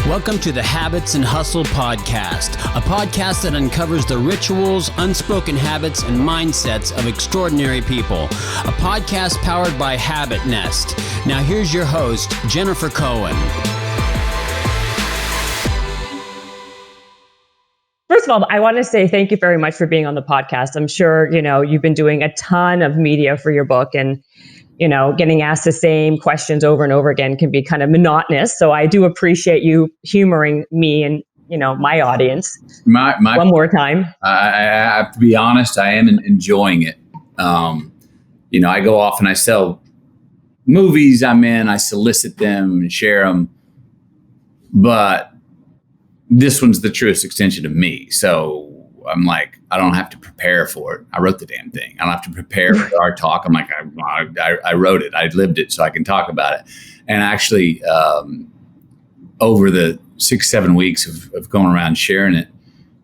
Welcome to the Habits and Hustle Podcast, a podcast that uncovers the rituals, unspoken habits, and mindsets of extraordinary people. A podcast powered by Habit Nest. Now here's your host, Jennifer Cohen. First of all, I want to say thank you very much for being on the podcast. I'm sure, you've been doing a ton of media for your book, and getting asked the same questions over and over again can be kind of monotonous. So I do appreciate you humoring me and, my audience one more time. I have to be honest, I am enjoying it. I go off and I sell movies I'm in, I solicit them and share them. But this one's the truest extension of me. So I'm like, I don't have to prepare for it. I wrote the damn thing. I don't have to prepare for our talk. I'm like, I wrote it. I lived it so I can talk about it. And actually, over the 6-7 weeks of going around sharing it,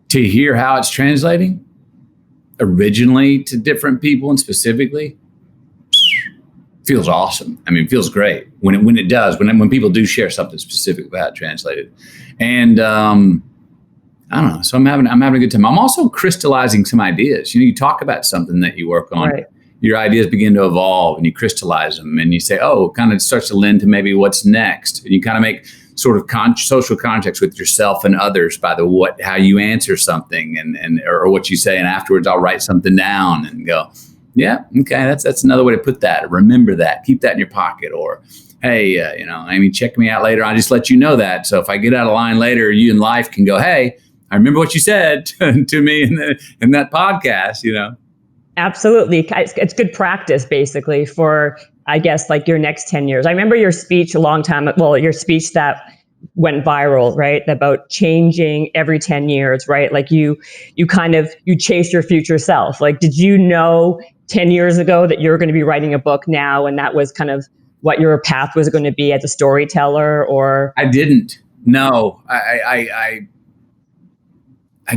to hear how it's translating originally to different people and specifically, feels awesome. I mean, it feels great when it does, when people do share something specific about how it translated. And, I don't know. So I'm having a good time. I'm also crystallizing some ideas. You talk about something that you work on. Right. Your ideas begin to evolve and you crystallize them and you say, it kind of starts to lend to maybe what's next. And you kind of make sort of social context with yourself and others by how you answer something or what you say. And afterwards I'll write something down and go, yeah, okay, that's another way to put that. Remember that. Keep that in your pocket. Or, hey, Amy, check me out later. I'll just let you know that. So if I get out of line later, you in life can go, hey, I remember what you said to me in that podcast, Absolutely. It's good practice, basically, for, I guess, like your next 10 years. I remember your speech your speech that went viral, right? About changing every 10 years, right? Like you chase your future self. Like, did you know 10 years ago that you were going to be writing a book now, and that was kind of what your path was going to be as a storyteller? Or I didn't. No, I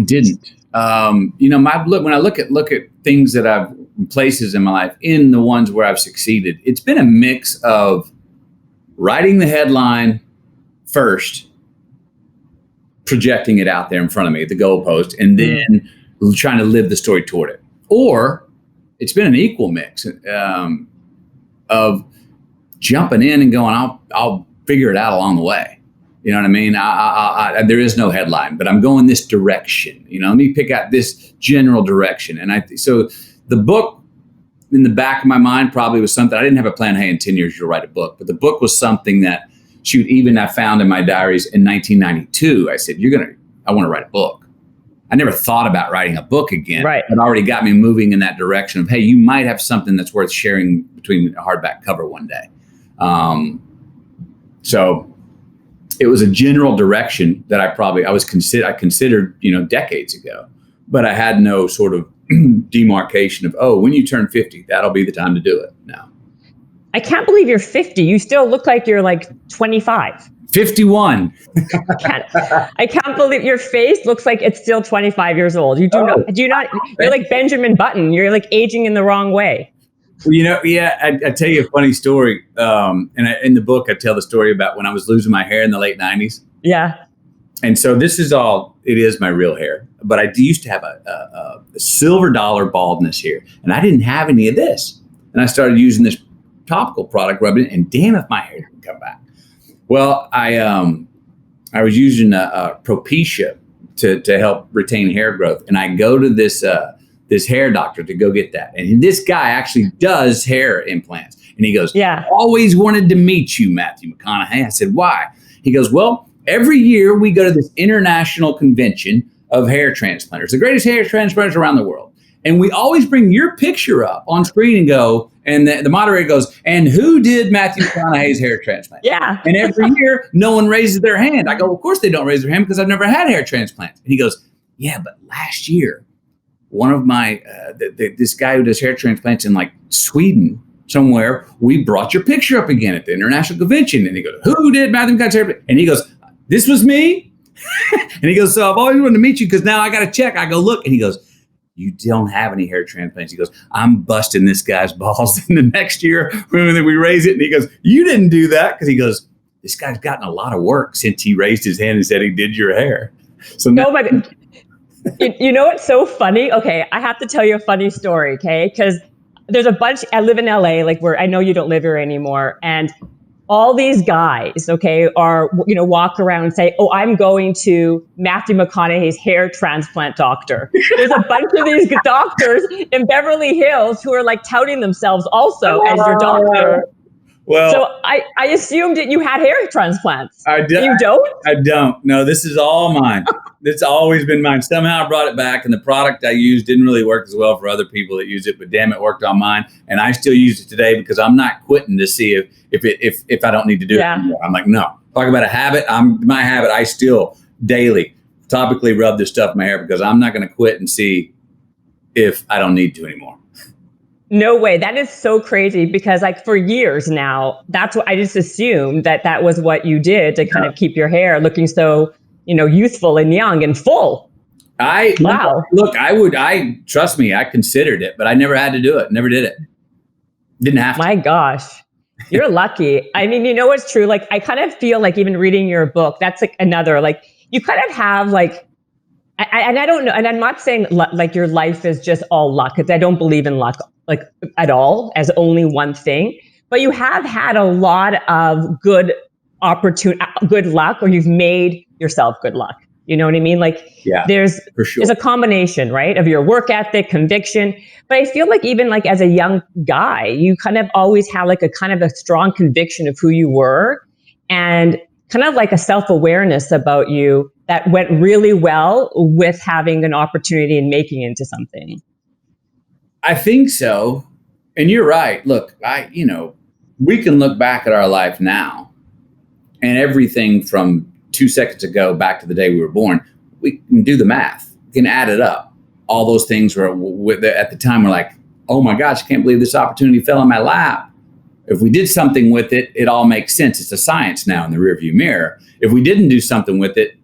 didn't. When I look at things that I've places in my life, in the ones where I've succeeded, it's been a mix of writing the headline first, projecting it out there in front of me, the goalpost, and then trying to live the story toward it. Or it's been an equal mix of jumping in and going, I'll figure it out along the way. You know what I mean? There is no headline, but I'm going this direction. Let me pick out this general direction. And so the book in the back of my mind probably was something, I didn't have a plan, hey, in 10 years you'll write a book. But the book was something that, I found in my diaries in 1992. I said, I want to write a book. I never thought about writing a book again. Right. It already got me moving in that direction of, hey, you might have something that's worth sharing between a hardback cover one day. So it was a general direction that I considered, decades ago, but I had no sort of demarcation of, when you turn 50, that'll be the time to do it. No. I can't believe you're 50. You still look like you're like 25. 51. I can't believe your face looks like it's still 25 years old. You do not, you're like Benjamin Button. You're like aging in the wrong way. Well, I tell you a funny story. In the book, I tell the story about when I was losing my hair in the late 90s. Yeah. And so it is my real hair. But I used to have a silver dollar baldness here. And I didn't have any of this. And I started using this topical product, rubbing it, and damn if my hair didn't come back. Well, I was using Propecia to help retain hair growth. And I go to this hair doctor to go get that. And this guy actually does hair implants. And he goes, yeah, always wanted to meet you, Matthew McConaughey. I said, why? He goes, well, every year we go to this international convention of hair transplanters, the greatest hair transplanters around the world. And we always bring your picture up on screen and go, and the moderator goes, and who did Matthew McConaughey's hair transplant? Yeah. And every year, no one raises their hand. I go, of course they don't raise their hand because I've never had hair transplants. And he goes, yeah, but last year, one of my, this guy who does hair transplants in like Sweden somewhere, we brought your picture up again at the international convention. And he goes, who did Matthew McConaughey's hair? And he goes, this was me. And he goes, so I've always wanted to meet you because now I got to check. I go, look. And he goes, you don't have any hair transplants. He goes, I'm busting this guy's balls in the next year when we raise it. And he goes, you didn't do that. Because he goes, this guy's gotten a lot of work since he raised his hand and said he did your hair. So no, but you know what's so funny? Okay, I have to tell you a funny story, okay? Because there's a bunch, I live in LA, like where I know you don't live here anymore. And all these guys, okay, are, walk around and say, oh, I'm going to Matthew McConaughey's hair transplant doctor. There's a bunch of these doctors in Beverly Hills who are like touting themselves also as your doctor. Well, so I assumed that you had hair transplants. I do. You don't? I don't. No, this is all mine. It's always been mine. Somehow I brought it back, and the product I used didn't really work as well for other people that use it, but damn, it worked on mine. And I still use it today because I'm not quitting to see if I don't need to do it anymore. I'm like, no. Talk about a habit. My habit. I still daily topically rub this stuff in my hair because I'm not going to quit and see if I don't need to anymore. No way. That is so crazy because like for years now, that's what I just assumed that was what you did to kind of keep your hair looking so, youthful and young and full. Wow. Look, trust me, I considered it, but I never had to do it. Never did it. Didn't have to. My gosh, you're lucky. I mean, what's true? Like, I kind of feel like even reading your book, that's like another, like you kind of have like, I don't know. And I'm not saying like your life is just all luck, because I don't believe in luck like at all as only one thing, but you have had a lot of good luck, or you've made yourself good luck. You know what I mean? Like there's a combination, right, of your work ethic, conviction. But I feel like even like as a young guy, you kind of always had like a kind of a strong conviction of who you were and kind of like a self-awareness about you that went really well with having an opportunity and making it into something. I think so. And you're right. Look, we can look back at our life now and everything from 2 seconds ago back to the day we were born. We can do the math. We can add it up. All those things were at the time we're like, oh my gosh, I can't believe this opportunity fell in my lap. If we did something with it, it all makes sense. It's a science now in the rearview mirror. If we didn't do something with it,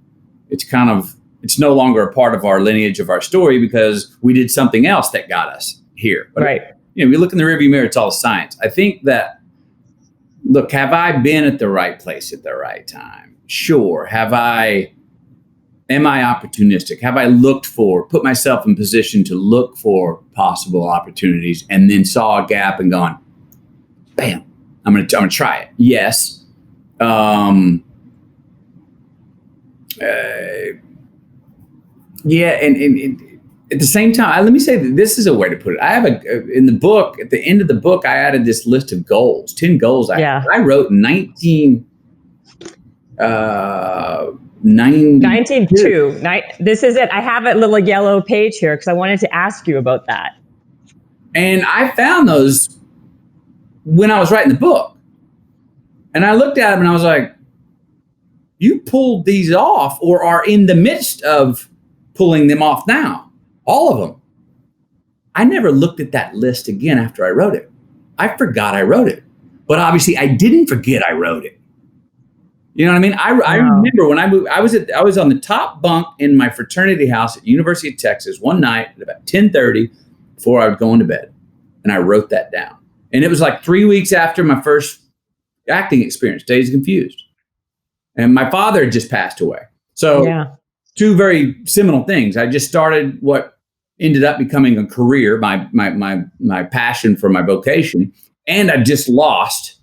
it's no longer a part of our lineage of our story because we did something else that got us here. But right. We look in the rearview mirror, it's all science. I think that, look, have I been at the right place at the right time? Sure. Am I opportunistic? Have I put myself in position to look for possible opportunities and then saw a gap and gone, bam, I'm going to try it. Yes. And at the same time, let me say that this is a way to put it. I have in the book, at the end of the book, I added this list of goals, 10 goals. I wrote 1992. This is it. I have a little yellow page here because I wanted to ask you about that. And I found those when I was writing the book. And I looked at them and I was like, you pulled these off or are in the midst of pulling them off now. All of them. I never looked at that list again after I wrote it. I forgot I wrote it. But obviously I didn't forget I wrote it. You know what I mean? I remember when I moved, I was on the top bunk in my fraternity house at University of Texas one night at about 10:30 before I was going to bed. And I wrote that down. And it was like 3 weeks after my first acting experience, Dazed and Confused. And my father had just passed away. So two very seminal things. I just started what ended up becoming a career, my passion for my vocation. And I just lost,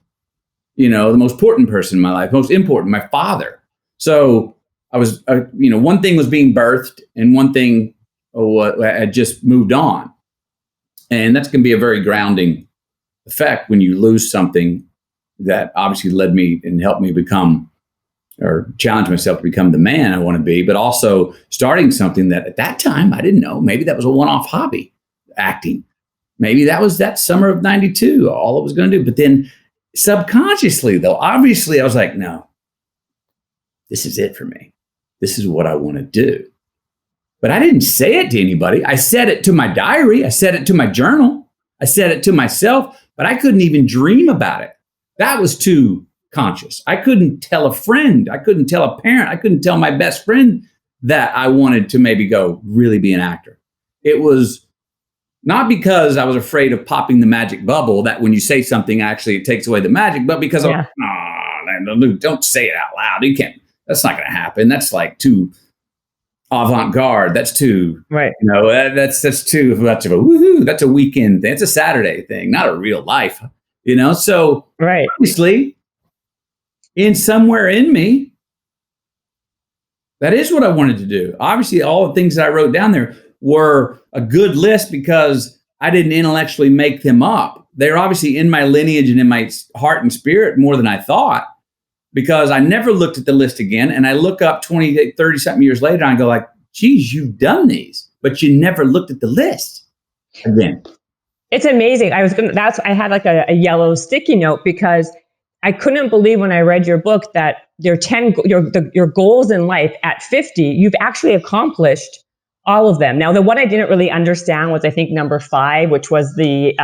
the most important person in my life, most important, my father. So I was, one thing was being birthed and one thing had just moved on. And that's going to be a very grounding effect when you lose something that obviously led me and helped me become or challenge myself to become the man I want to be, but also starting something that at that time I didn't know. Maybe that was a one-off hobby, acting. Maybe that was that summer of 92, all it was going to do. But then subconsciously, though, obviously I was like, no, this is it for me. This is what I want to do. But I didn't say it to anybody. I said it to my diary. I said it to my journal. I said it to myself, but I couldn't even dream about it. That was too conscious. I couldn't tell a friend. I couldn't tell a parent. I couldn't tell my best friend that I wanted to maybe go really be an actor. It was not because I was afraid of popping the magic bubble that when you say something, actually it takes away the magic, but because don't say it out loud. You can't. That's not going to happen. That's like too avant-garde. That's too, right. That's too much of a woohoo. That's a weekend thing. It's a Saturday thing, not a real life. So right. Obviously, somewhere in me, that is what I wanted to do. Obviously, all the things that I wrote down there were a good list because I didn't intellectually make them up. They're obviously in my lineage and in my heart and spirit more than I thought, because I never looked at the list again. And I look up 20, 30 something years later and I go like, geez, you've done these, but you never looked at the list again. It's amazing. I had like a yellow sticky note because I couldn't believe when I read your book that your goals in life at 50, you've actually accomplished all of them. Now, the one I didn't really understand was, I think, number 5, which was the,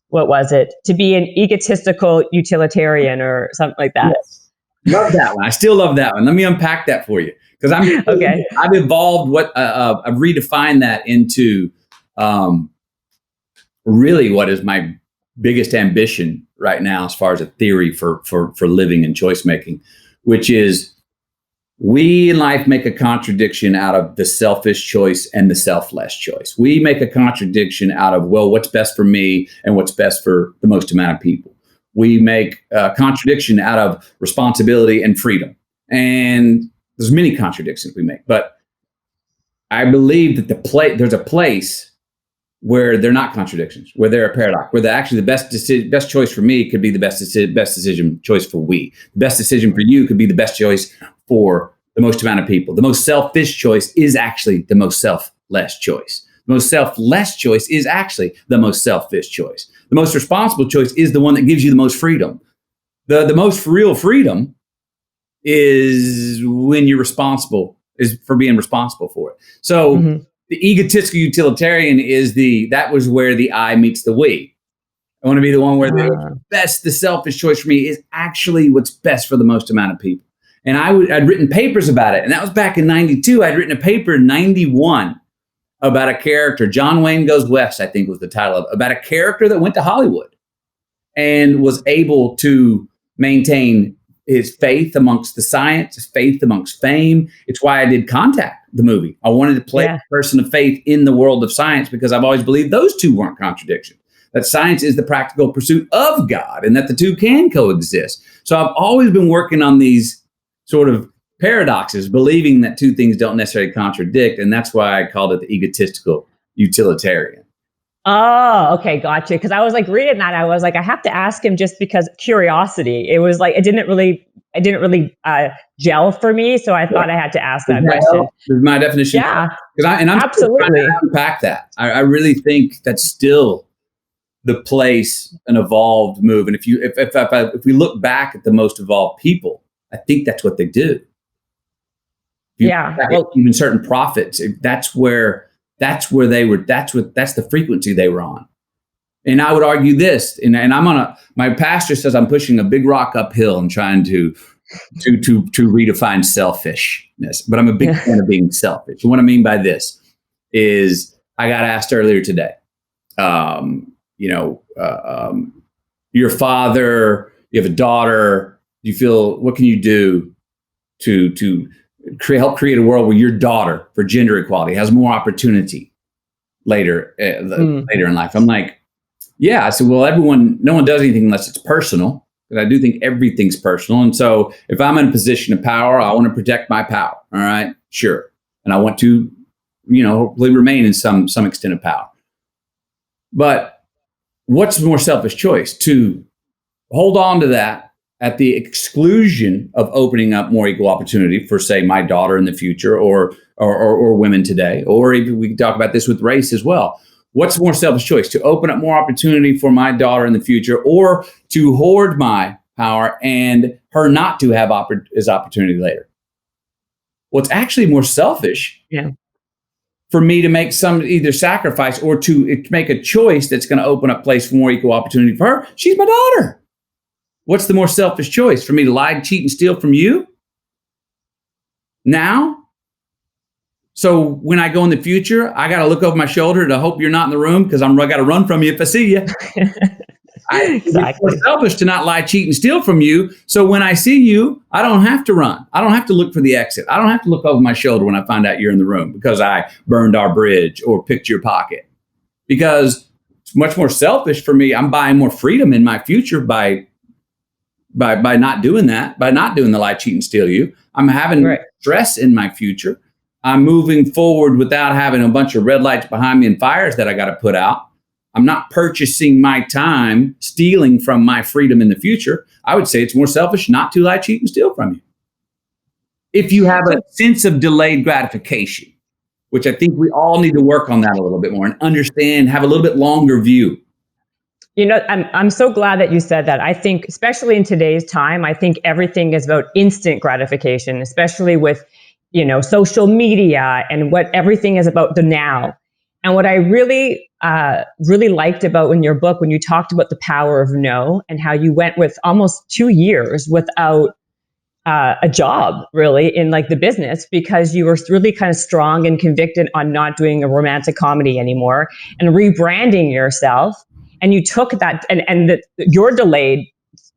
what was it? To be an egotistical utilitarian or something like that. Yes. Love that one. I still love that one. Let me unpack that for you. Because okay. I've evolved I've redefined that into really what is my biggest ambition right now as far as a theory for living and choice making, which is we in life make a contradiction out of the selfish choice and the selfless choice. We make a contradiction out of, well, what's best for me and what's best for the most amount of people. We make a contradiction out of responsibility and freedom. And there's many contradictions we make, but I believe that there's a place where they're not contradictions, where they're a paradox, where the best choice for me could be the best decision choice for we. The best decision for you could be the best choice for the most amount of people. The most selfish choice is actually the most selfless choice. The most selfless choice is actually the most selfish choice. The most responsible choice is the one that gives you the most freedom. The most real freedom is when you're for being responsible for it. So the egotistical utilitarian that was where the I meets the we. I want to be the one where the selfish choice for me is actually what's best for the most amount of people. And I'd written papers about it. And that was back in 92. I'd written a paper in 91 about a character, John Wayne Goes West, I think was the title of it, about a character that went to Hollywood and was able to maintain his faith amongst the science, his faith amongst fame. It's why I did Contact, the movie. I wanted to play a person of faith in the world of science because I've always believed those two weren't contradictions, that science is the practical pursuit of God and that the two can coexist. So I've always been working on these sort of paradoxes, believing that two things don't necessarily contradict. And that's why I called it the egotistical utilitarian. Oh, okay. Gotcha. Because I was like reading that. I was like, I have to ask him just because curiosity. It was like, it didn't really gel for me. So I thought I had to ask that question. My definition. Yeah. I'm absolutely trying to unpack that. I really think that's still the place an evolved move. And if we look back at the most evolved people, I think that's what they do. Even certain prophets, that's the frequency they were on. And I would argue this, and my pastor says I'm pushing a big rock uphill and trying to redefine selfishness, but I'm a big fan of being selfish. And what I mean by this is I got asked earlier today, your father, you have a daughter, you feel, what can you do to help create a world where your daughter, for gender equality, has more opportunity later in life? I'm like, yeah. I said, well, no one does anything unless it's personal. But I do think everything's personal. And so if I'm in a position of power, I want to protect my power. All right, sure. And I want to, hopefully remain in some extent of power. But what's the more selfish choice? To hold on to that at the exclusion of opening up more equal opportunity for, say, my daughter in the future or women today, or even we can talk about this with race as well. What's the more selfish choice? To open up more opportunity for my daughter in the future, or to hoard my power and her not to have his opportunity later? Well, it's actually more selfish for me to make some either sacrifice or to make a choice that's going to open up place for more equal opportunity for her. She's my daughter. What's the more selfish choice? For me to lie, cheat, and steal from you now? So when I go in the future, I got to look over my shoulder to hope you're not in the room because I got to run from you if I see you. It's more selfish to not lie, cheat, and steal from you. So when I see you, I don't have to run. I don't have to look for the exit. I don't have to look over my shoulder when I find out you're in the room because I burned our bridge or picked your pocket. Because it's much more selfish for me. I'm buying more freedom in my future by not doing that, by not doing the lie, cheat, and steal you. I'm having stress in my future. I'm moving forward without having a bunch of red lights behind me and fires that I got to put out. I'm not purchasing my time, stealing from my freedom in the future. I would say it's more selfish not to lie, cheat, and steal from you. If you have a sense of delayed gratification, which I think we all need to work on that a little bit more and understand, have a little bit longer view. You know, I'm so glad that you said that. I think, especially in today's time, I think everything is about instant gratification, especially with, you know, social media and what everything is about the now. And what I really liked about in your book, when you talked about the power of no and how you went with almost 2 years without a job really in like the business because you were really kind of strong and convicted on not doing a romantic comedy anymore and rebranding yourself. And you took that and your delayed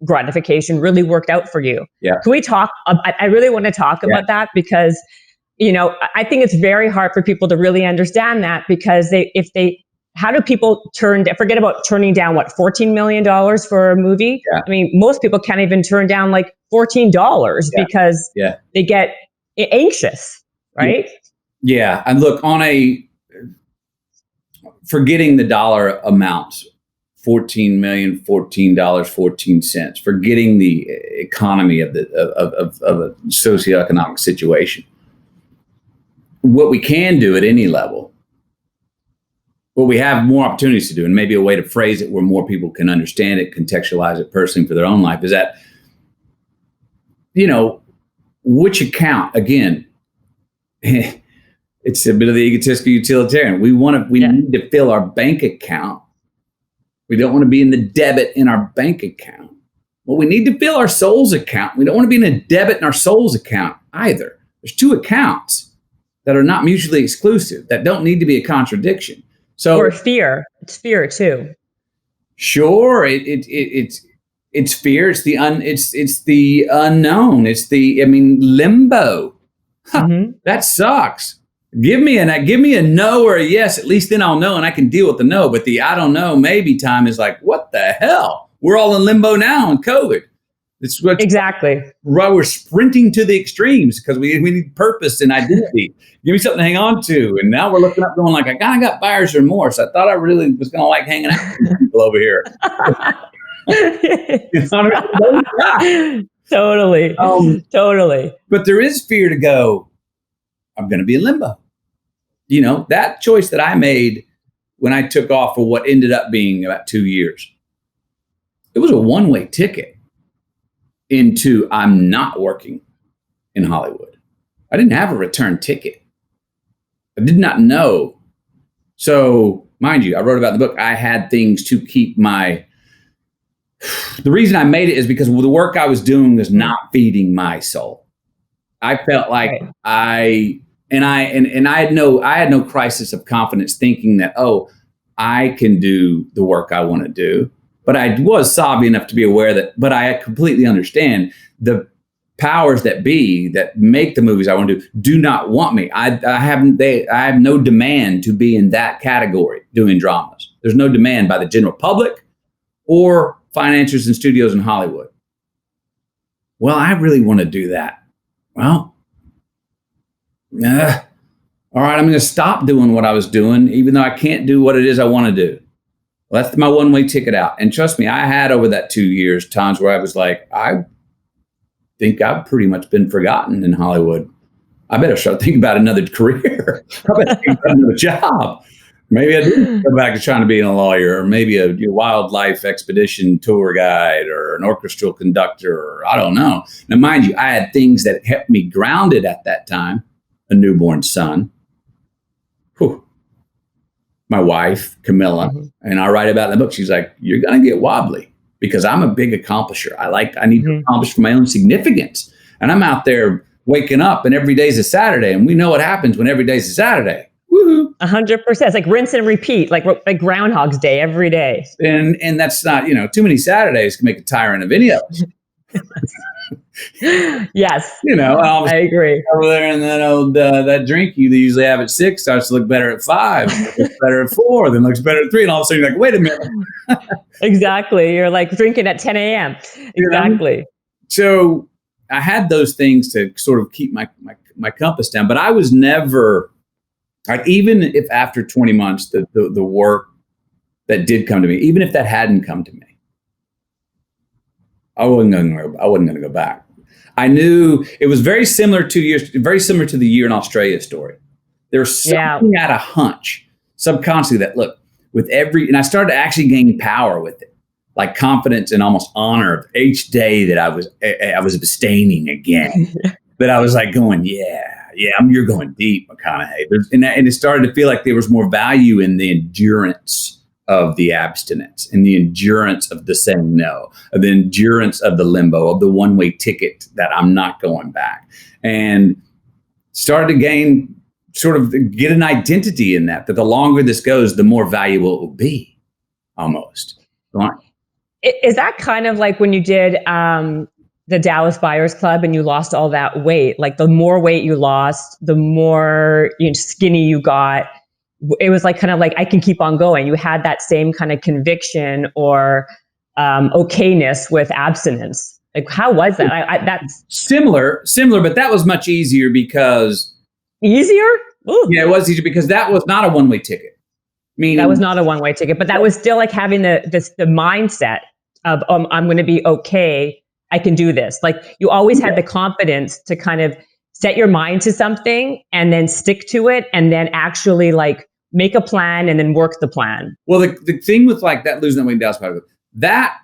gratification really worked out for you. Yeah. Can we talk? I really want to talk about that because, you know, I think it's very hard for people to really understand that because how do people forget about turning down $14 million for a movie? Yeah. I mean, most people can't even turn down like $14 because they get anxious, right? Yeah. And look, forgetting the dollar amount, $14 million, $14.14, forgetting the economy of a socioeconomic situation. What we can do at any level, what we have more opportunities to do, and maybe a way to phrase it where more people can understand it, contextualize it personally for their own life, is that, you know, which account, again, it's a bit of the egotistical utilitarian. We need to fill our bank account. We don't want to be in the debit in our bank account. Well, we need to fill our soul's account. We don't want to be in a debit in our soul's account either. There's two accounts that are not mutually exclusive, that don't need to be a contradiction. So, or fear. It's fear too. Sure, it's fear. It's the unknown. It's limbo. That sucks. Give me a no or a yes. At least then I'll know and I can deal with the no. But the I don't know maybe time is like, what the hell? We're all in limbo now in COVID. It's exactly right. We're sprinting to the extremes because we need purpose and identity. Give me something to hang on to. And now we're looking up going like, I kind of got buyer's remorse. I thought I really was going to like hanging out with people over here. Totally. Totally. But there is fear to go, I'm going to be in limbo. You know, that choice that I made when I took off for what ended up being about 2 years, it was a one-way ticket into I'm not working in Hollywood. I didn't have a return ticket. I did not know. So, mind you, I wrote about the book. I had things to keep the reason I made it is because the work I was doing was not feeding my soul. I felt like I had no crisis of confidence thinking that, I can do the work I want to do. But I was savvy enough to be aware that, but I completely understand the powers that be that make the movies I want to do not want me. I have no demand to be in that category doing dramas. There's no demand by the general public or financiers and studios in Hollywood. Well, I really want to do that. Well, all right, I'm going to stop doing what I was doing, even though I can't do what it is I want to do. Well, that's my one-way ticket out. And trust me, I had over that 2 years times where I was like, I think I've pretty much been forgotten in Hollywood. I better start thinking about another career. I better think about another job. Maybe I do go back to trying to be a lawyer, or maybe a wildlife expedition tour guide, or an orchestral conductor, or I don't know. Now, mind you, I had things that kept me grounded at that time. A newborn son. Whew. My wife, Camilla, and I write about in the book. She's like, you're going to get wobbly because I'm a big accomplisher. I need to accomplish for my own significance. And I'm out there waking up and every day's a Saturday. And we know what happens when every day's a Saturday. Woohoo. 100%. It's like rinse and repeat, like Groundhog's Day every day. And that's not, too many Saturdays can make a tyrant of any of us. Yes. I agree. Over there, and that old that drink you usually have at 6 starts to look better at 5, looks better at 4, then looks better at 3, and all of a sudden you're like, wait a minute. Exactly. You're like drinking at 10 a.m. Exactly. So I had those things to sort of keep my compass down, but I was never, like, even if after 20 months the work that did come to me, even if that hadn't come to me, I wasn't going to go back. I knew it was very similar to the year in Australia story. There's something at a hunch subconsciously that, look, and I started to actually gain power with it, like confidence and almost honor each day that I was abstaining again. That I was like going, you're going deep, McConaughey. And it started to feel like there was more value in the endurance of the abstinence and the endurance of the saying no, of the endurance of the limbo, of the one-way ticket that I'm not going back, and started to get an identity in that the longer this goes, the more valuable it will be, almost. Is that kind of like when you did the Dallas Buyers Club and you lost all that weight? Like the more weight you lost, the more skinny you got. It was like kind of like, I can keep on going. You had that same kind of conviction or okayness with abstinence. Like, how was that? That's similar, but that was much easier because easier. Ooh. Yeah, it was easier because that was not a one-way ticket. Meaning that was not a one-way ticket, but that was still like having the mindset of I'm going to be okay. I can do this. Like you always had the confidence to kind of set your mind to something and then stick to it, and then actually like make a plan and then work the plan. Well, the thing with like that losing that weight in Dallas, that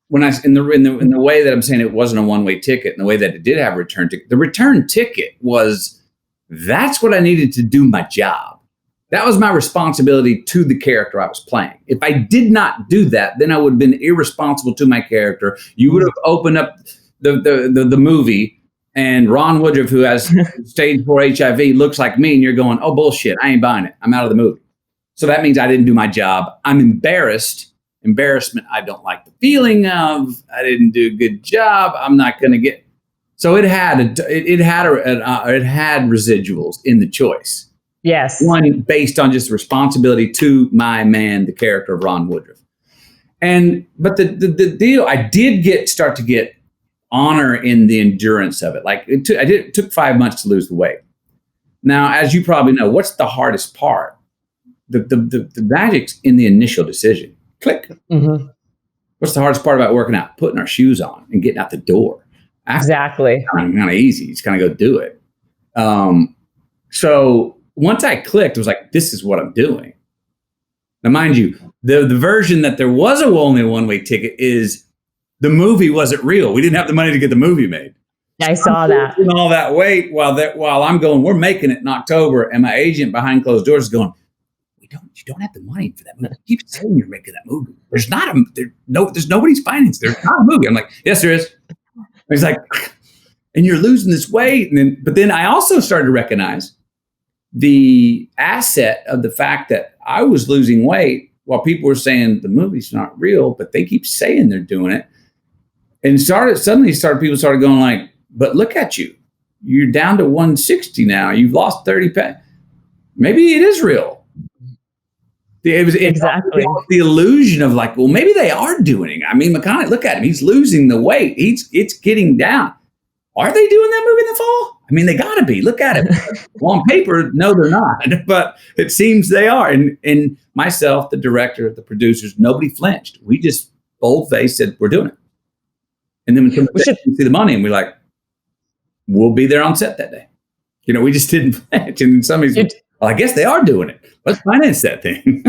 when I in the way that I'm saying it wasn't a one-way ticket, and the way that it did have a return ticket, the return ticket was that's what I needed to do my job. That was my responsibility to the character I was playing. If I did not do that, then I would have been irresponsible to my character. You would have opened up the movie, and Ron Woodruff, who has stage 4 HIV, looks like me, and you're going, oh, bullshit, I ain't buying it. I'm out of the movie. So that means I didn't do my job. I'm embarrassed. Embarrassment I don't like the feeling of. I didn't do a good job. I'm not going to get. So it had residuals in the choice. Yes. One based on just responsibility to my man, the character of Ron Woodruff. But the deal, I did start to get honor in the endurance of it. Like it took 5 months to lose the weight. Now, as you probably know, what's the hardest part? The magic's in the initial decision. Click. Mm-hmm. What's the hardest part about working out? Putting our shoes on and getting out the door. Exactly. Kind of easy. You just kind of go do it. So once I clicked, it was like, this is what I'm doing. Now, mind you, the version that there was only a one-way ticket is the movie wasn't real. We didn't have the money to get the movie made. I saw that. All that weight while I'm going, we're making it in October, and my agent behind closed doors is going, you don't have the money for that movie. You keep saying you're making that movie. There's nobody's financing. There's not a movie. I'm like, yes, there is. And he's like, and you're losing this weight. But then I also started to recognize the asset of the fact that I was losing weight while people were saying the movie's not real, but they keep saying they're doing it. And people started going like, but look at you. You're down to 160 now. You've lost 30 pounds. Maybe it is real. Exactly the illusion of like, well, maybe they are doing it. I mean, McConaughey, look at him. He's losing the weight. It's getting down. Are they doing that movie in the fall? I mean, they got to be. Look at it. Well, on paper, no, they're not. But it seems they are. And myself, the director, the producers, nobody flinched. We just bold-faced said, we're doing it. And then we see the money, and we're like, we'll be there on set that day. We just didn't flinch. And somebody's well, I guess they are doing it. Let's finance that thing.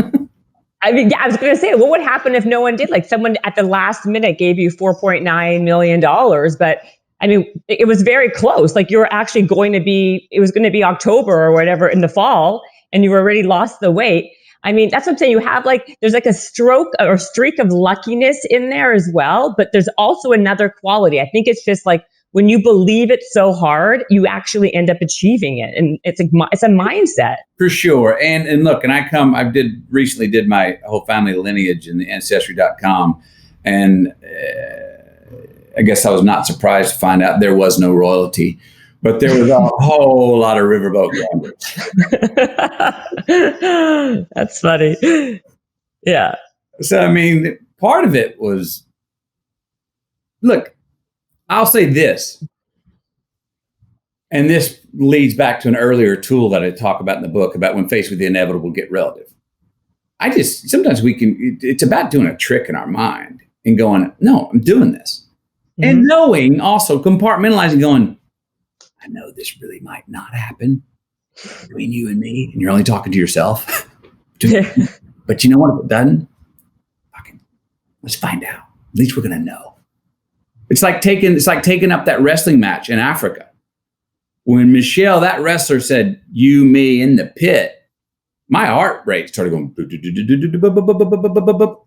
I mean, yeah, I was going to say, what would happen if no one did? Like someone at the last minute gave you $4.9 million, but I mean, it was very close. Like you were actually it was going to be October or whatever in the fall, and you already lost the weight. I mean, that's what I'm saying. You have there's like a stroke or streak of luckiness in there as well, but there's also another quality. I think it's just like when you believe it so hard, you actually end up achieving it. And it's a mindset. For sure. And look, and I recently did my whole family lineage in the ancestry.com. And I guess I was not surprised to find out there was no royalty, but there was a whole lot of riverboat gamblers. That's funny. Yeah. So, I mean, part of it was, look, I'll say this, and this leads back to an earlier tool that I talk about in the book about when faced with the inevitable, get relative. Sometimes it's about doing a trick in our mind and going, no, I'm doing this. Mm-hmm. And knowing, also compartmentalizing, going, I know this really might not happen between you and me, and you're only talking to yourself. But you know what? If it doesn't, let's find out. At least we're gonna know. It's like taking up that wrestling match in Africa. When Michelle, that wrestler, said, "You, me, in the pit," my heart rate started going,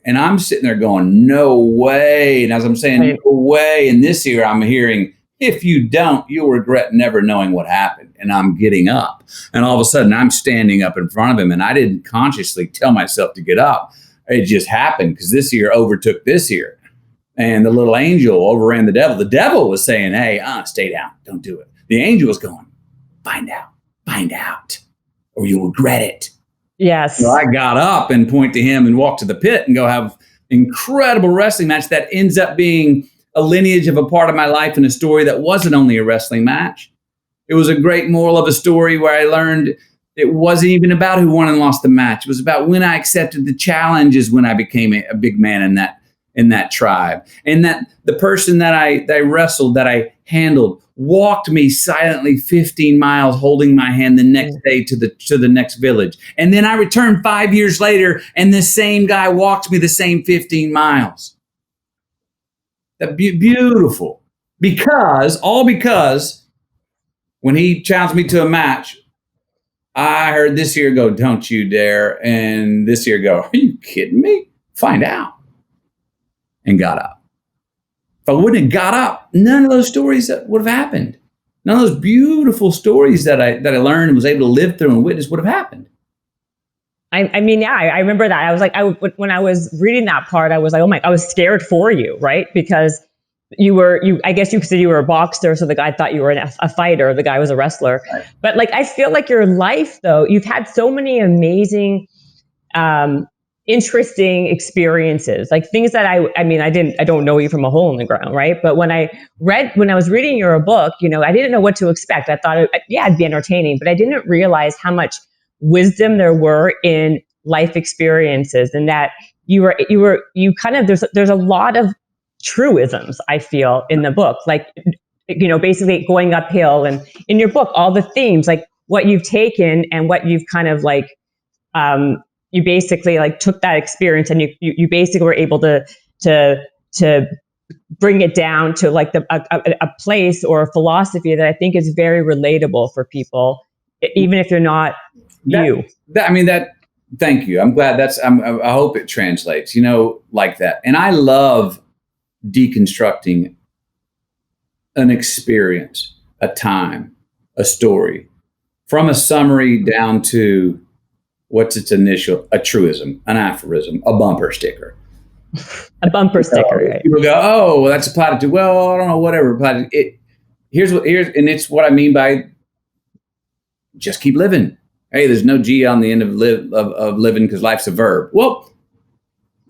and I'm sitting there going, no way. And as I'm saying, no way, in this ear, I'm hearing, if you don't, you'll regret never knowing what happened. And I'm getting up. And all of a sudden, I'm standing up in front of him. And I didn't consciously tell myself to get up. It just happened because this ear overtook this ear. And the little angel overran the devil. The devil was saying, hey, stay down. Don't do it. The angel was going, find out, or you'll regret it. Yes. So I got up and point to him and walk to the pit and go have incredible wrestling match that ends up being a lineage of a part of my life and a story that wasn't only a wrestling match. It was a great moral of a story where I learned it wasn't even about who won and lost the match. It was about when I accepted the challenges, when I became a big man in that tribe. And that the person that I wrestled, that I handled, walked me silently 15 miles, holding my hand the next day to the next village. And then I returned 5 years later, and the same guy walked me the same 15 miles. That beautiful. Because when he challenged me to a match, I heard this ear go, don't you dare. And this ear go, are you kidding me? Find out. And got up. If I wouldn't have got up, none of those stories would have happened. None of those beautiful stories that I learned and was able to live through and witness would have happened. I mean, yeah, I remember that. I was like, when I was reading that part, I was like, oh my, I was scared for you, right? Because I guess you could say you were a boxer, so the guy thought you were a fighter. The guy was a wrestler. Right. But like, I feel like your life, though, you've had so many amazing, interesting experiences, like things that I don't know you from a hole in the ground, right? But when I was reading your book, I didn't know what to expect. I thought, it'd be entertaining, but I didn't realize how much wisdom there were in life experiences, and that you kind of, there's a lot of truisms, I feel, in the book, like, basically going uphill, and in your book, all the themes, like what you've taken and what you've kind of like, you basically like took that experience and you basically were able to bring it down to like a place or a philosophy that I think is very relatable for people, even if you're not you. Thank you. I'm glad I hope it translates, like that. And I love deconstructing an experience, a time, a story, from a summary down to what's its initial, a truism, an aphorism, a bumper sticker. A bumper sticker, right? People go, oh, well, that's a platitude. Well, I don't know, whatever. Here's and it's what I mean by just keep living. Hey, there's no G on the end of living because life's a verb. Well,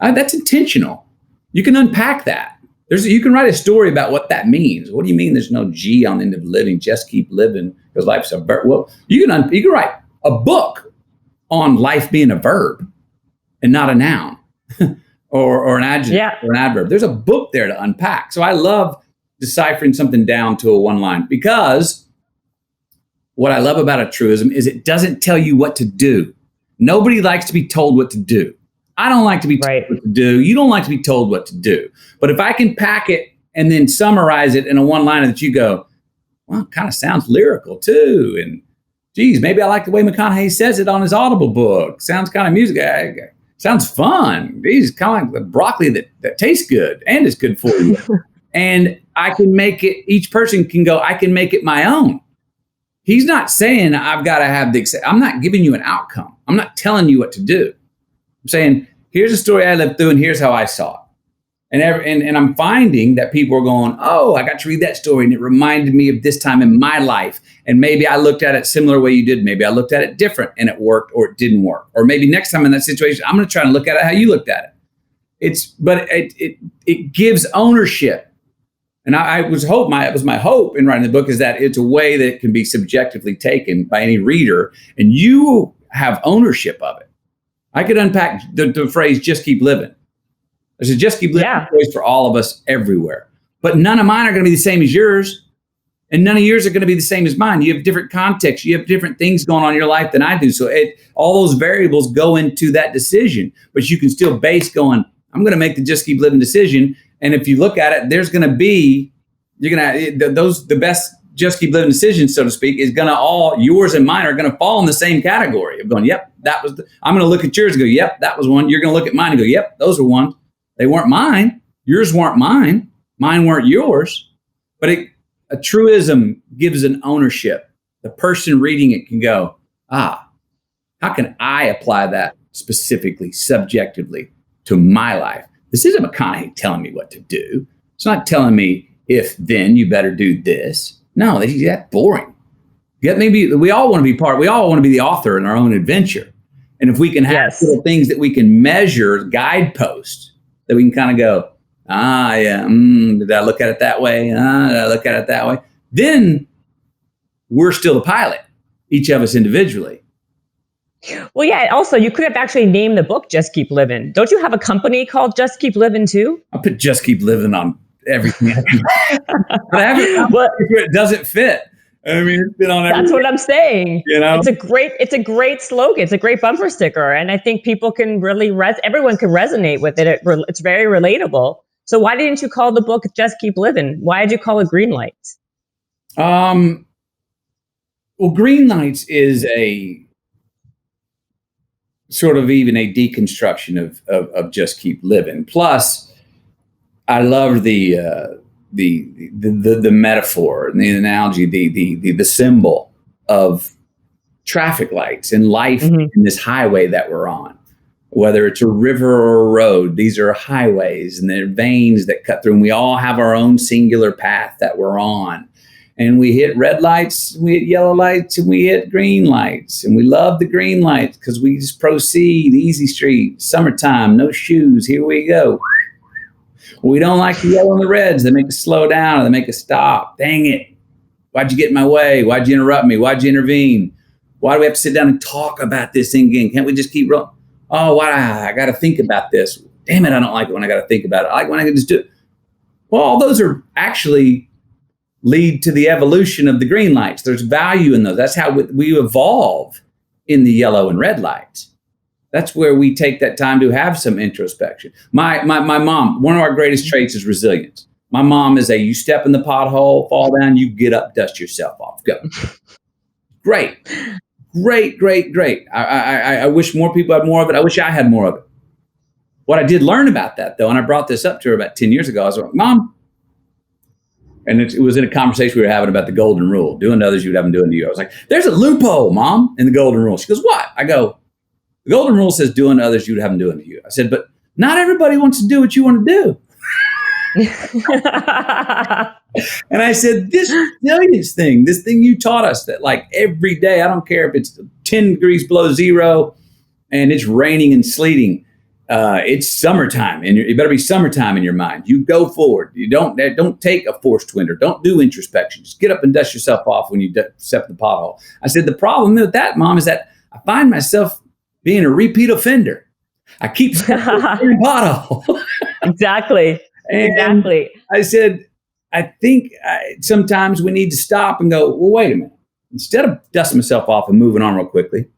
that's intentional. You can unpack that. You can write a story about what that means. What do you mean there's no G on the end of living? Just keep living because life's a verb. Well, you can write a book on life being a verb and not a noun or an adjective or an adverb. There's a book there to unpack. So I love deciphering something down to a one line, because what I love about a truism is it doesn't tell you what to do. Nobody likes to be told what to do. I don't like to be told what to do. You don't like to be told what to do. But if I can pack it and then summarize it in a one liner that you go, well, it kind of sounds lyrical too. And geez, maybe I like the way McConaughey says it on his Audible book. Sounds kind of music. Sounds fun. Geez, kind of like the broccoli that tastes good and is good for you. And I can make it, each person can go, I can make it my own. He's not saying I've got to have I'm not giving you an outcome. I'm not telling you what to do. I'm saying, here's a story I lived through and here's how I saw it. And I'm finding that people are going, oh, I got to read that story and it reminded me of this time in my life. And maybe I looked at it similar way you did. Maybe I looked at it different and it worked or it didn't work. Or maybe next time in that situation, I'm going to try and look at it how you looked at it. But it gives ownership. And it was my hope in writing the book is that it's a way that it can be subjectively taken by any reader and you have ownership of it. I could unpack the phrase, just keep living. I said, just keep living for all of us everywhere. But none of mine are going to be the same as yours. And none of yours are going to be the same as mine. You have different contexts. You have different things going on in your life than I do. So all those variables go into that decision. But you can still base going, I'm going to make the just keep living decision. And if you look at it, there's going to be, the best just keep living decisions, so to speak, is going to all, yours and mine are going to fall in the same category of going, yep, that was, I'm going to look at yours and go, yep, that was one. You're going to look at mine and go, yep, those are ones. They weren't mine. Yours weren't mine. Mine weren't yours. But a truism gives an ownership. The person reading it can go, how can I apply that specifically, subjectively to my life? This isn't McConaughey telling me what to do. It's not telling me then you better do this. No, that's boring. Maybe we all want to be we all want to be the author in our own adventure. And if we can have little things that we can measure, guideposts, that we can kind of go, did I look at it that way? Did I look at it that way? Then we're still the pilot, each of us individually. Well, yeah. Also, you could have actually named the book Just Keep Living. Don't you have a company called Just Keep Living too? I put Just Keep Living on everything. But I haven't, it doesn't fit. I mean, it's been on everything. That's what I'm saying. You know? It's a great slogan. It's a great bumper sticker. And I think people can really, everyone can resonate with it. It's very relatable. So why didn't you call the book Just Keep Living? Why did you call it Greenlights? Well, Greenlights is a sort of even a deconstruction of Just Keep Living. Plus, I love the metaphor and the analogy, the symbol of traffic lights and life in this highway that we're on. Whether it's a river or a road, these are highways and they're veins that cut through, and we all have our own singular path that we're on. And we hit red lights, we hit yellow lights, and we hit green lights. And we love the green lights because we just proceed, easy street, summertime, no shoes, here we go. We don't like the yellow and the reds. They make us slow down or they make us stop. Dang it. Why'd you get in my way? Why'd you interrupt me? Why'd you intervene? Why do we have to sit down and talk about this thing again? Can't we just keep rolling? Oh, why? I got to think about this. Damn it, I don't like it when I got to think about it. I like when I can just do it. Well, all those are actually lead to the evolution of the green lights. There's value in those. That's how we evolve in the yellow and red lights. That's where we take that time to have some introspection. My mom, one of our greatest traits is resilience. My mom is you step in the pothole, fall down, you get up, dust yourself off, go. Great. I wish more people had more of it. I wish I had more of it. What I did learn about that, though, and I brought this up to her about 10 years ago, I was like, Mom, and it was in a conversation we were having about the golden rule, doing to others you would have them doing to you. I was like, there's a loophole, Mom, in the golden rule. She goes, what? I go, the golden rule says doing to others you would have them doing to you. I said, but not everybody wants to do what you want to do. And I said, this resilience thing, this thing you taught us that like every day, I don't care if it's 10 degrees below zero and it's raining and sleeting. It's summertime, and it better be summertime in your mind. You go forward. You don't take a forced winter. Don't do introspection. Just get up and dust yourself off when you step the pothole. I said, the problem with that, Mom, is that I find myself being a repeat offender. I keep stepping in the pothole. Exactly. I said, I think sometimes we need to stop and go, well, wait a minute. Instead of dusting myself off and moving on real quickly,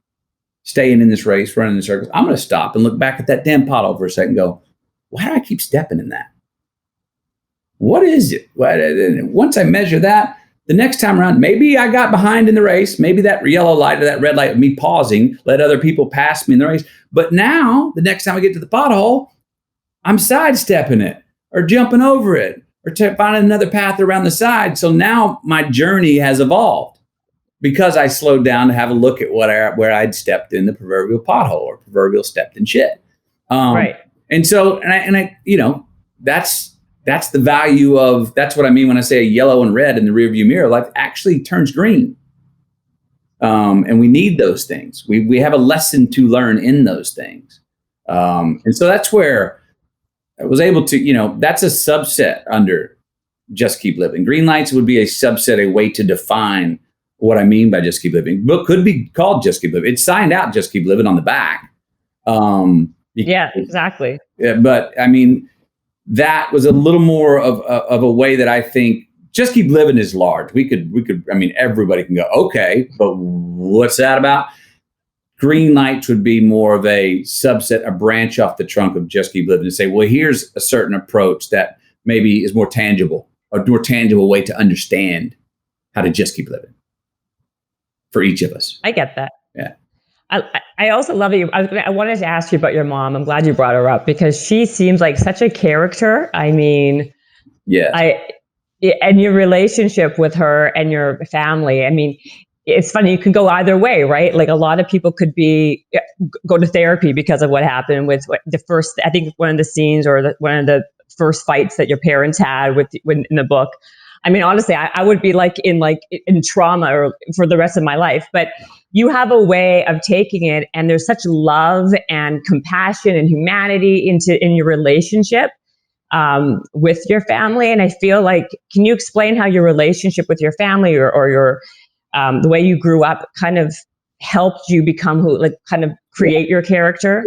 staying in this race, running in circles, I'm going to stop and look back at that damn pothole for a second and go, why do I keep stepping in that? What is it? Once I measure that, the next time around, maybe I got behind in the race. Maybe that yellow light or that red light of me pausing let other people pass me in the race. But now, the next time I get to the pothole, I'm sidestepping it or jumping over it or finding another path around the side. So now my journey has evolved because I slowed down to have a look at where I'd stepped in the proverbial pothole or proverbial stepped in shit. Right. And so, and I, that's the value of, that's what I mean when I say a yellow and red in the rearview mirror. Life actually turns green. And we need those things. We have a lesson to learn in those things. And so that's where I was able to, that's a subset under Just Keep Living. Greenlights would be a subset, a way to define what I mean by Just Keep Living. Book could be called Just Keep Living. It's signed out Just Keep Living on the back. Yeah, exactly. But I mean, that was a little more of a way that I think Just Keep Living is large. We could, I mean, everybody can go, okay, but what's that about? Greenlights would be more of a subset, a branch off the trunk of Just Keep Living, and say, well, here's a certain approach that maybe is more tangible, a more tangible way to understand how to just keep living for each of us. I get that. Yeah. I also love you. I wanted to ask you about your mom. I'm glad you brought her up because she seems like such a character. I mean, yeah. And your relationship with her and your family. I mean, it's funny, you can go either way, right? Like a lot of people could go to therapy because of what happened with the first, I think one of the scenes or one of the first fights that your parents had in the book. I mean, honestly, I would be in trauma or for the rest of my life, but you have a way of taking it and there's such love and compassion and humanity in your relationship with your family. And I feel like, can you explain how your relationship with your family or your the way you grew up kind of helped you become kind of create your character?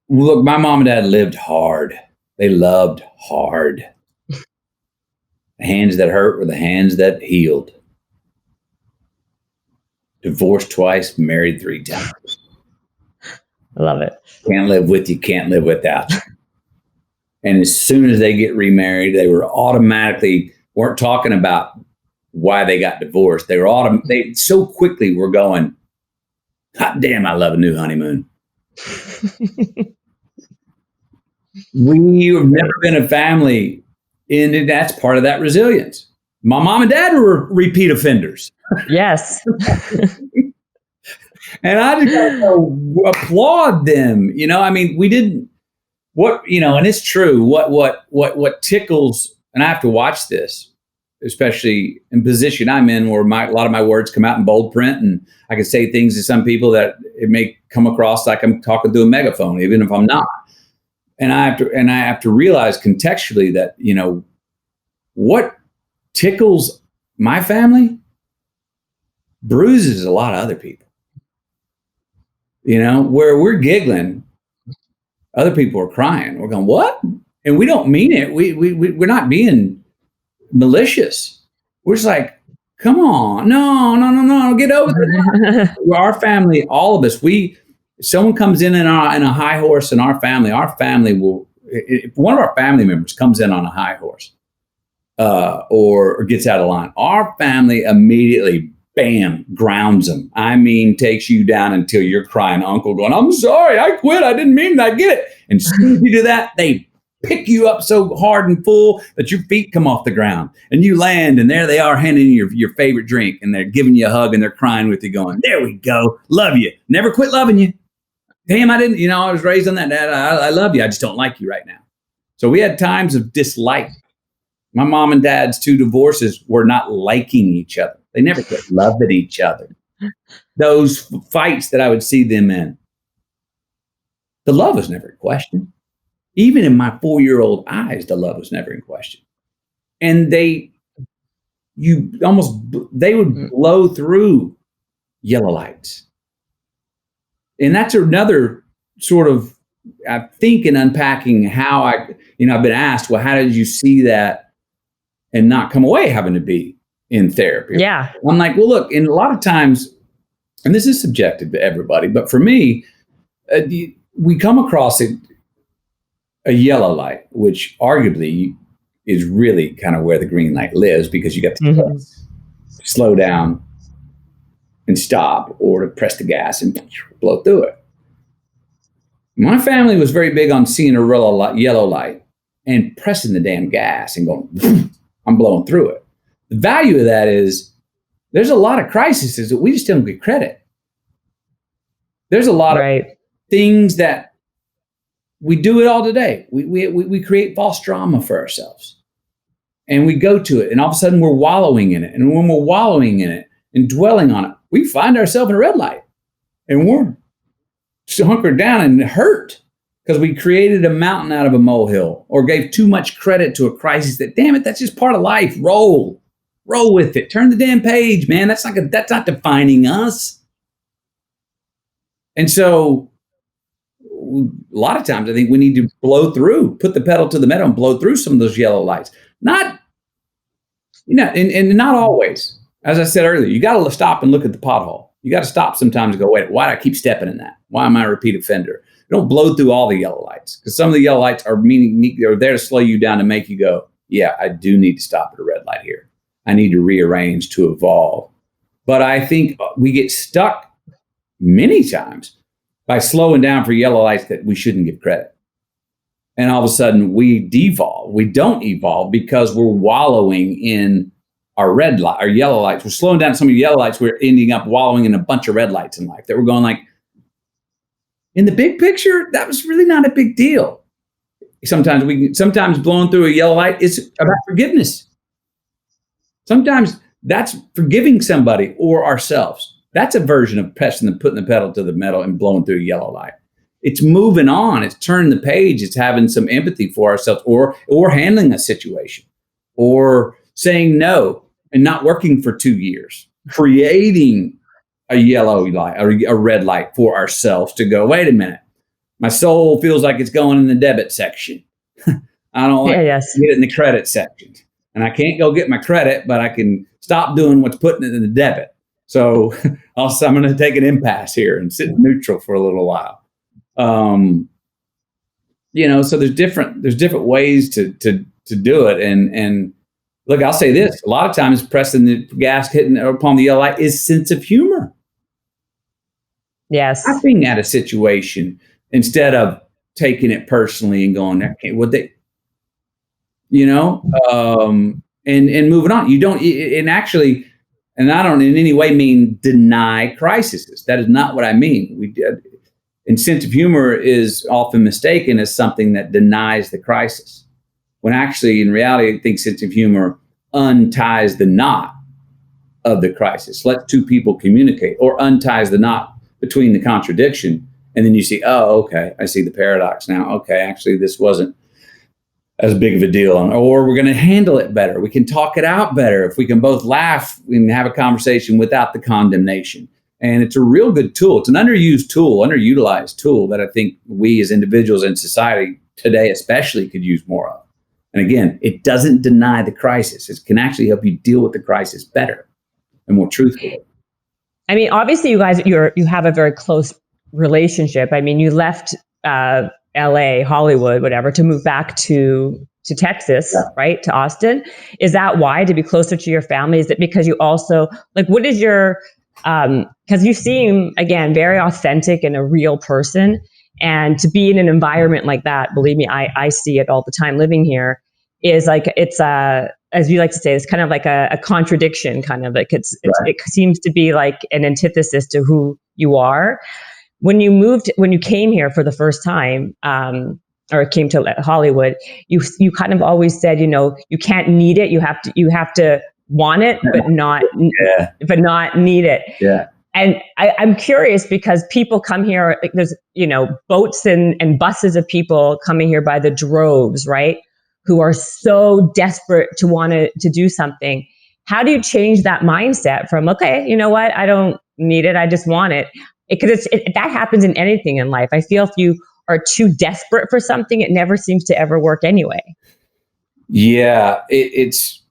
Look, my mom and dad lived hard. They loved hard. The hands that hurt were the hands that healed. Divorced twice, married 3 times. I love it. Can't live with you, can't live without you. And as soon as they get remarried, they were automatically, weren't talking about why they got divorced. They so quickly were going, hot damn, I love a new honeymoon. We've never been a family, and that's part of that resilience. My mom and dad were repeat offenders. Yes. And I just applaud them. I mean, we didn't, and it's true. What tickles, and I have to watch this, especially in position I'm in where a lot of my words come out in bold print and I can say things to some people that it may come across like I'm talking through a megaphone, even if I'm not. And I have to realize contextually that, what tickles my family bruises a lot of other people. Where we're giggling, other people are crying. We're going, what? And we don't mean it. We're not being malicious. We're just like, come on, no, get over it. Our family, all of us, if someone comes in a high horse in our family will, if one of our family members comes in on a high horse or gets out of line, our family immediately, bam, grounds them. I mean, takes you down until you're crying uncle going, I'm sorry, I quit. I didn't mean that. I get it. And as soon as you do that, they pick you up so hard and full that your feet come off the ground and you land and there they are handing you your favorite drink and they're giving you a hug and they're crying with you going, there we go. Love you. Never quit loving you. Damn, I didn't, I was raised on that, Dad. I love you. I just don't like you right now. So we had times of dislike. My mom and dad's 2 divorces were not liking each other. They never quit loving each other. Those fights that I would see them in, the love was never in question. Even in my 4-year-old eyes, the love was never in question. And they would blow through yellow lights. And that's another sort of, I think, in unpacking how I've been asked, well, how did you see that and not come away having to be in therapy? Yeah. I'm like, well, look, and a lot of times, and this is subjective to everybody, but for me, we come across a yellow light, which arguably is really kind of where the green light lives because you got to slow down and stop or to press the gas and blow through it. My family was very big on seeing a yellow light and pressing the damn gas and going, I'm blowing through it. The value of that is there's a lot of crises that we just don't get credit. There's a lot of things that we do it all today. We create false drama for ourselves. And we go to it, and all of a sudden we're wallowing in it. And when we're wallowing in it and dwelling on it, we find ourselves in a red light. And we're hunkered down and hurt because we created a mountain out of a molehill or gave too much credit to a crisis that, damn it, that's just part of life. Roll with it. Turn the damn page, man. That's not defining us. And so a lot of times I think we need to blow through, put the pedal to the metal and blow through some of those yellow lights. Not, and not always. As I said earlier, you got to stop and look at the pothole. You got to stop sometimes and go, wait, why do I keep stepping in that? Why am I a repeat offender? Don't blow through all the yellow lights, because some of the yellow lights are there to slow you down to make you go, yeah, I do need to stop at a red light here. I need to rearrange to evolve. But I think we get stuck many times by slowing down for yellow lights that we shouldn't give credit. And all of a sudden we devolve. We don't evolve because we're wallowing in our red light, our yellow lights. We're slowing down some of the yellow lights. We're ending up wallowing in a bunch of red lights in life that we're going like, in the big picture, that was really not a big deal. Sometimes blowing through a yellow light is about forgiveness. Sometimes that's forgiving somebody or ourselves. That's a version of putting the pedal to the metal and blowing through a yellow light. It's moving on. It's turning the page. It's having some empathy for ourselves, or handling a situation, or saying no and not working for 2 years, creating a yellow light or a red light for ourselves to go, wait a minute, my soul feels like it's going in the debit section. I don't like to get it in the credit section. And I can't go get my credit, but I can stop doing what's putting it in the debit. So I'm going to take an impasse here and sit neutral for a little while. So there's different ways to do it. And look, I'll say this, a lot of times pressing the gas, hitting upon the yellow light is sense of humor. Yes. Laughing at a situation instead of taking it personally and going, okay, well, and moving on. You don't, and I don't in any way mean deny crises. That is not what I mean. And sense of humor is often mistaken as something that denies the crisis, when actually, in reality, I think sense of humor unties the knot of the crisis. Let two people communicate, or unties the knot between the contradiction. And then you see, oh, okay, I see the paradox now. Okay, actually, this wasn't as big of a deal. Or we're going to handle it better. We can talk it out better. If we can both laugh and have a conversation without the condemnation. And it's a real good tool. It's an underutilized tool that I think we as individuals in society today especially could use more of. And again, it doesn't deny the crisis. It can actually help you deal with the crisis better and more truthfully. I mean, obviously, you guys, you have a very close relationship. I mean, you left LA, Hollywood, whatever, to move back to Texas, right? To Austin. Is that why, to be closer to your family? Is it because you also, like, what is your, because you seem, again, very authentic and a real person. And to be in an environment like that, believe me, I see it all the time living here, is like, it's as you like to say, it's kind of like a contradiction, kind of like it seems to be like an antithesis to who you are. When you came here for the first time, or came to Hollywood, you kind of always said, you can't need it. You have to want it, but not need it. Yeah. And I'm curious, because people come here, like there's, boats and buses of people coming here by the droves, right? Who are so desperate to want to do something. How do you change that mindset from, okay, you know what? I don't need it. I just want it. Because that happens in anything in life. I feel if you are too desperate for something, it never seems to ever work anyway. Yeah, it's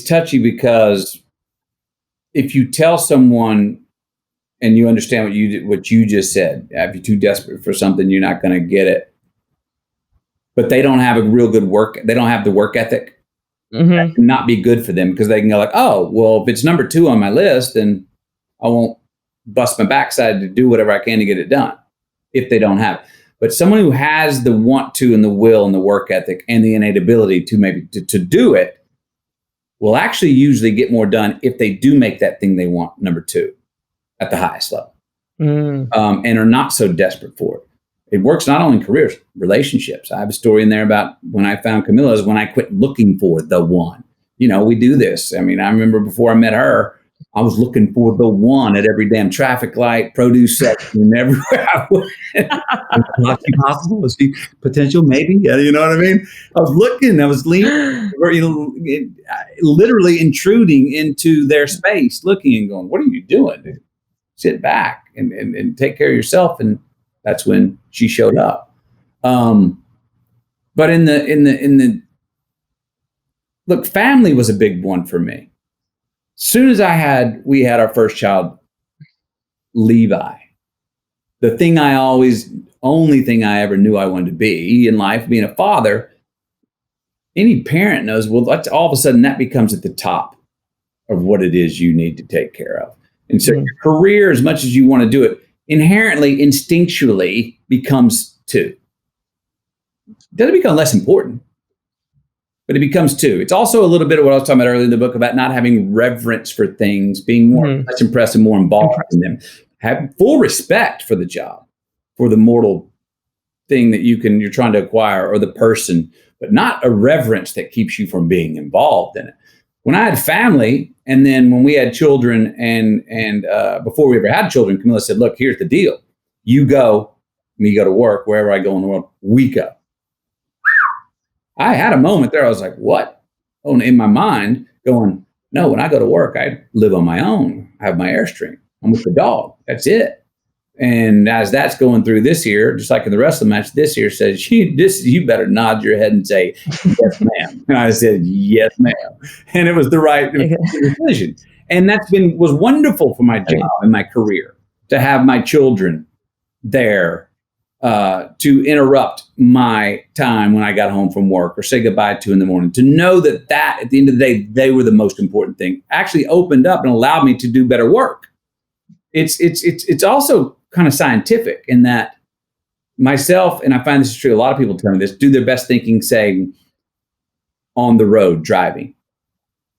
touchy, because if you tell someone and you understand what you just said, if you're too desperate for something, you're not going to get it. But they don't have a real good they don't have the work ethic. Mm-hmm. That can not be good for them, because they can go like, oh, well, if it's number 2 on my list, then I won't bust my backside to do whatever I can to get it done, if they don't have it. But someone who has the want to and the will and the work ethic and the innate ability to maybe to do it will actually usually get more done if they do make that thing they want, number two, at the highest level, and are not so desperate for it. It works not only in careers, relationships. I have a story in there about when I found Camilla is when I quit looking for the one. You know, we do this. I mean, I remember before I met her, I was looking for the one at every damn traffic light, produce section, everywhere I went. Not possible. Was she potential? Maybe. Yeah, you know what I mean? I was looking. I was leaning, literally intruding into their space, looking and going, "What are you doing, dude? Sit back and take care of yourself." And that's when she showed up. But in the look, family was a big one for me. Soon as we had our first child, Levi, only thing I ever knew I wanted to be in life, being a father, any parent knows, well, that's all of a sudden that becomes at the top of what it is you need to take care of. And so your career, as much as you want to do it, inherently, instinctually becomes two. It doesn't become less important, but it becomes two. It's also a little bit of what I was talking about earlier in the book about not having reverence for things, being more less impressed and more involved in them. Have full respect for the job, for the mortal thing that you're trying to acquire or the person, but not a reverence that keeps you from being involved in it. When I had family, and then when we had children, and before we ever had children, Camilla said, "Look, here's the deal: you go, me go to work, wherever I go in the world, we go." I had a moment there. I was like, "What?" Oh, and in my mind, going, "No, when I go to work, I live on my own. I have my airstream. I'm with the dog. That's it." And as that's going through this year, just like in the rest of the match, this year says, you better nod your head and say, "Yes, ma'am." And I said, "Yes, ma'am." And it was the right decision. And was wonderful for my job and my career to have my children there to interrupt my time when I got home from work or say goodbye to in the morning, to know that at the end of the day, they were the most important thing, actually opened up and allowed me to do better work. It's also kind of scientific in that myself, and I find this is true, a lot of people tell me this, do their best thinking, saying on the road driving.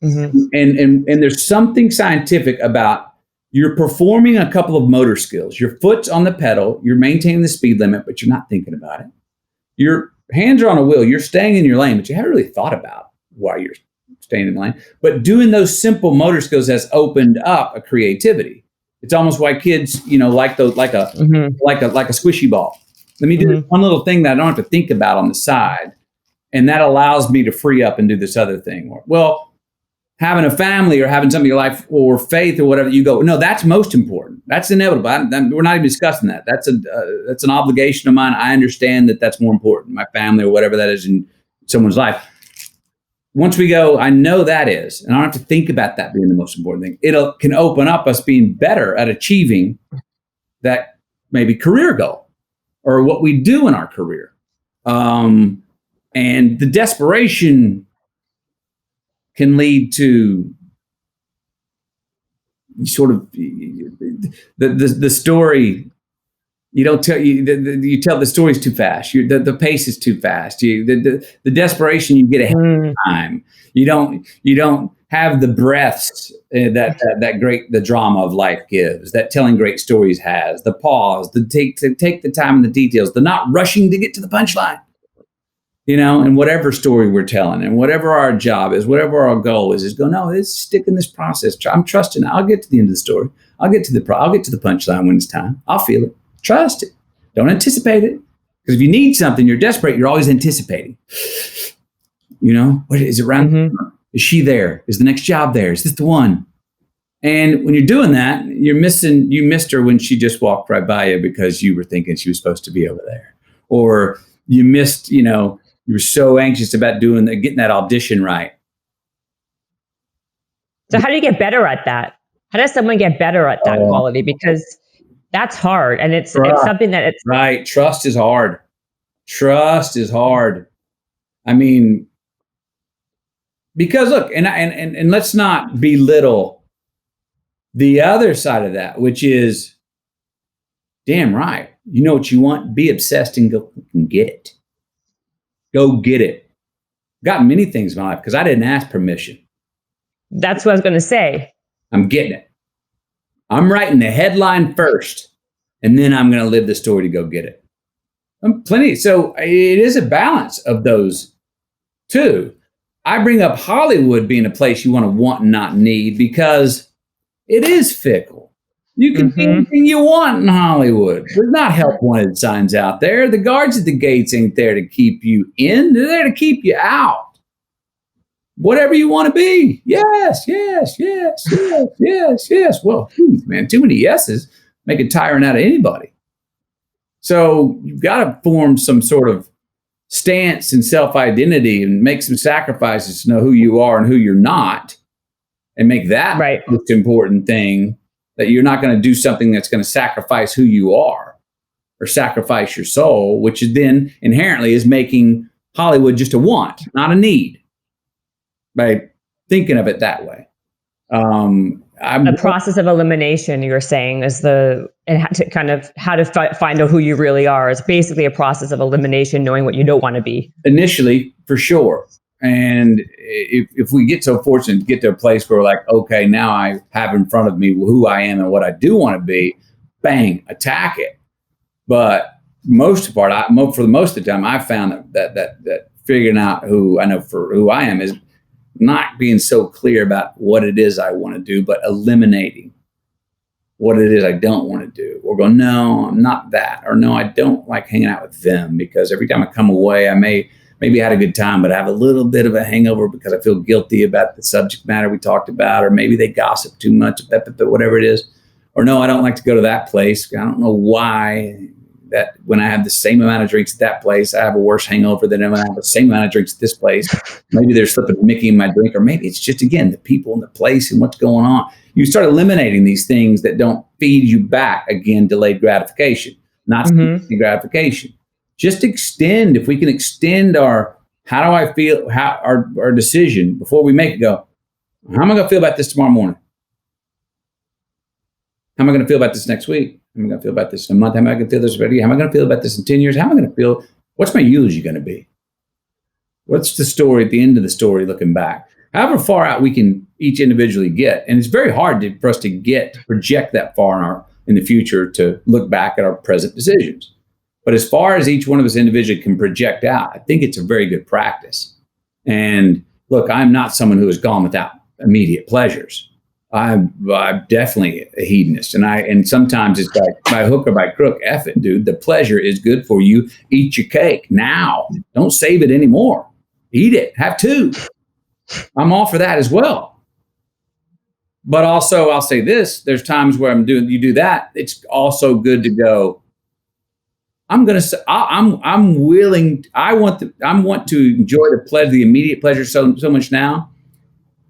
And there's something scientific about you're performing a couple of motor skills. Your foot's on the pedal, you're maintaining the speed limit, but you're not thinking about it. Your hands are on a wheel, you're staying in your lane, but you haven't really thought about why you're staying in the lane. But doing those simple motor skills has opened up a creativity. It's almost why kids, like a squishy ball. Let me do one little thing that I don't have to think about on the side. And that allows me to free up and do this other thing. Well, having a family or having something in your life or faith or whatever, you go, no, that's most important. That's inevitable. We're not even discussing that. That's an obligation of mine. I understand that that's more important, my family or whatever that is in someone's life. Once we go, I know that is, and I don't have to think about that being the most important thing. It can open up us being better at achieving that maybe career goal or what we do in our career. And the desperation can lead to sort of the story. You don't tell you tell the stories too fast. The pace is too fast. The desperation you get ahead of time. You don't have the breaths the drama of life gives, that telling great stories has, the pause, to take the time and the details, the not rushing to get to the punchline. And whatever story we're telling, and whatever our job is, whatever our goal is go, no, let's stick in this process. I'm trusting. I'll get to the end of the story. I'll get to the punchline when it's time. I'll feel it. Trust it. Don't anticipate it. Because if you need something, you're desperate, you're always anticipating. What is it around? Is she there? Is the next job there? Is this the one? And when you're doing that, you missed her when she just walked right by you because you were thinking she was supposed to be over there. Or you missed, you were so anxious about getting that audition right. So how do you get better at that? How does someone get better at that quality? Because that's hard. And it's something that it's right. Trust is hard. Trust is hard. I mean, because look, and let's not belittle the other side of that, which is damn right. You know what you want? Be obsessed and go and get it. Go get it. Got many things in my life because I didn't ask permission. That's what I was going to say. I'm getting it. I'm writing the headline first, and then I'm going to live the story to go get it. Plenty. So it is a balance of those two. I bring up Hollywood being a place you want and not need because it is fickle. You can do anything you want in Hollywood. There's not help wanted signs out there. The guards at the gates ain't there to keep you in. They're there to keep you out. Whatever you want to be. Yes, yes, yes, yes, yes, yes. Well, man, too many yeses make a tyrant out of anybody. So you've got to form some sort of stance and self-identity and make some sacrifices to know who you are and who you're not, and make that the most important thing, that you're not going to do something that's going to sacrifice who you are or sacrifice your soul, which is then inherently is making Hollywood just a want, not a need, by thinking of it that way. The process of elimination, you're saying, is how to find out who you really are. Is basically a process of elimination, knowing what you don't want to be. Initially, for sure. And if we get so fortunate to get to a place where we're like, okay, now I have in front of me who I am and what I do want to be, bang, attack it. But most of the part, for the most of the time, I've found that figuring out who I know for who I am is not being so clear about what it is I want to do, but eliminating what it is I don't want to do, or go, no, I'm not that, or no, I don't like hanging out with them, because every time I come away, I maybe had a good time, but I have a little bit of a hangover because I feel guilty about the subject matter we talked about, or maybe they gossip too much, whatever it is. Or no, I don't like to go to that place. I don't know why that when I have the same amount of drinks at that place, I have a worse hangover than when I have the same amount of drinks at this place. Maybe they're slipping Mickey in my drink, or maybe it's just, again, the people and the place and what's going on. You start eliminating these things that don't feed you back, again, delayed gratification, not gratification. Just extend, if we can extend our, how do I feel, our decision before we make it, go, how am I going to feel about this tomorrow morning? How am I going to feel about this next week? How am I going to feel about this in a month? How am I going to feel this already? How am I going to feel about this in 10 years? How am I going to feel? What's my eulogy going to be? What's the story at the end of the story looking back? However far out we can each individually get. And it's very hard for us to project that far in the future to look back at our present decisions. But as far as each one of us individually can project out, I think it's a very good practice. And look, I'm not someone who has gone without immediate pleasures. I'm definitely a hedonist, and sometimes it's like by hook or by crook, F it, dude. The pleasure is good for you. Eat your cake now. Don't save it anymore. Eat it. Have two. I'm all for that as well. But also, I'll say this: there's times where you do that. It's also good to go. I'm willing. I want to enjoy the pleasure, the immediate pleasure, so much now.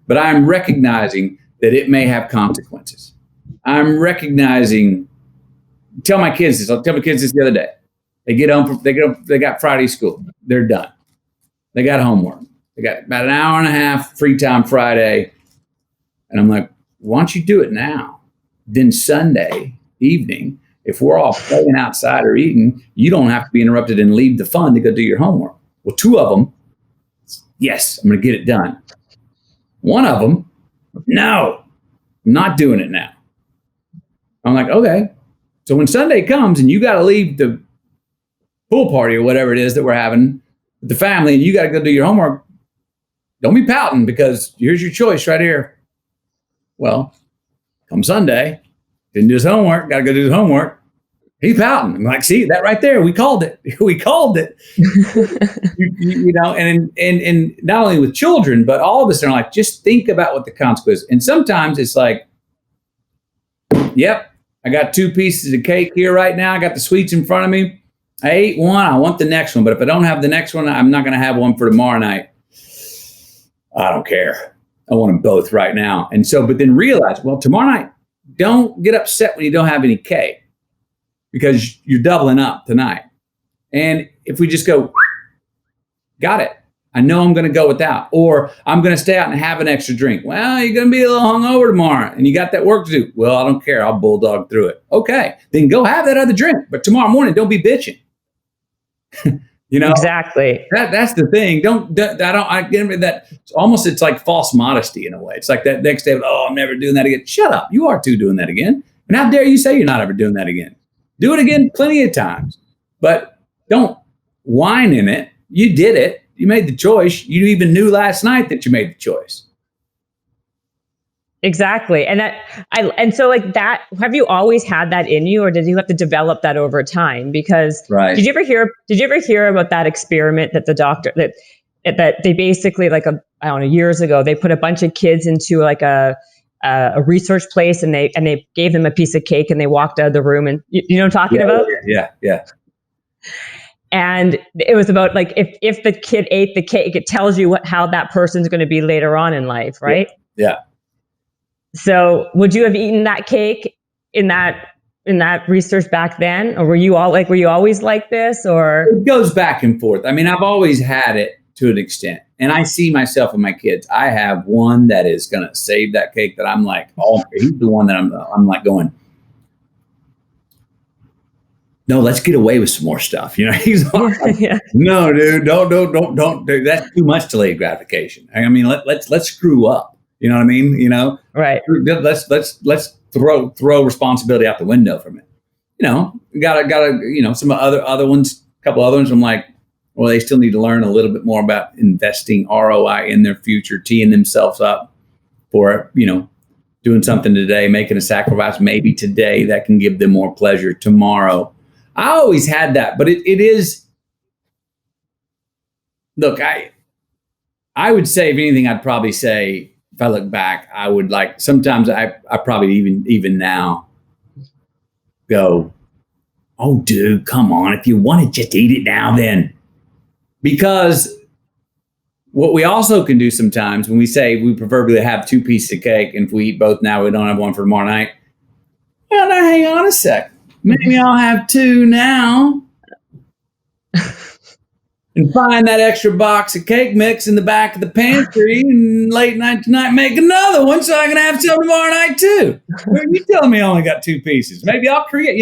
But I'm recognizing that it may have consequences. I'm recognizing, tell my kids this the other day. They get home, they got Friday school. They're done. They got homework. They got about an hour and a half free time Friday. And I'm like, why don't you do it now? Then Sunday evening, if we're all playing outside or eating, you don't have to be interrupted and leave the fun to go do your homework. Well, two of them, yes, I'm going to get it done. One of them, no, I'm not doing it now. I'm like, okay. So when Sunday comes and you got to leave the pool party or whatever it is that we're having with the family, and you got to go do your homework, don't be pouting, because here's your choice right here. Well, come Sunday, didn't do his homework, got to go do his homework. He's pouting. I'm like, see, that right there, we called it. We called it. you know, and not only with children, but all of us are like, just think about what the consequence is. And sometimes it's like, yep, I got 2 pieces of cake here right now. I got the sweets in front of me. I ate one. I want the next one. But if I don't have the next one, I'm not going to have one for tomorrow night. I don't care. I want them both right now. And so, but then realize, well, tomorrow night, don't get upset when you don't have any cake, because you're doubling up tonight. And if we just go, got it. I know I'm going to go without, or I'm going to stay out and have an extra drink. Well, you're going to be a little hungover tomorrow and you got that work to do. Well, I don't care. I'll bulldog through it. Okay. Then go have that other drink. But tomorrow morning, don't be bitching. Exactly. That's the thing. I get that. It's like false modesty in a way. It's like that next day, oh, I'm never doing that again. Shut up. You are too doing that again. And how dare you say you're not ever doing that again? Do it again plenty of times, but don't whine in it. You did it. You made the choice. You even knew last night that you made the choice. Exactly. And so like that, have you always had that in you, or did you have to develop that over time? Because did you ever hear about that experiment that the doctor, that they basically like, I don't know, years ago, they put a bunch of kids into like a research place and they gave them a piece of cake and they walked out of the room, and you know what I'm talking about? Yeah. And it was about like, if the kid ate the cake, it tells you how that person's going to be later on in life. Right. Yeah. So would you have eaten that cake in that research back then? Or were you always like this, or? It goes back and forth. I mean, I've always had it to an extent, and I see myself and my kids. I have one that is going to save that cake that I'm like, oh, he's the one that I'm like going, no, let's get away with some more stuff. He's like, no, dude, don't do that's too much delayed gratification. I mean, let's screw up. You know what I mean? Right. Let's throw responsibility out the window from it. Gotta, some other ones, a couple other ones. I'm like, well, they still need to learn a little bit more about investing ROI in their future, teeing themselves up for, doing something today, making a sacrifice maybe today that can give them more pleasure tomorrow. I always had that, but it is, look, I would say, if anything, I'd probably say, if I look back, I would like, sometimes I probably even now go, oh, dude, come on. If you want to just eat it now, then. Because what we also can do sometimes when we say we proverbially have 2 pieces of cake, and if we eat both now, we don't have one for tomorrow night. Well, now hang on a sec. Maybe I'll have 2 now. And find that extra box of cake mix in the back of the pantry, and late night tonight make another one so I can have some tomorrow night too. Well, you tell me I only got 2 pieces. Maybe I'll create,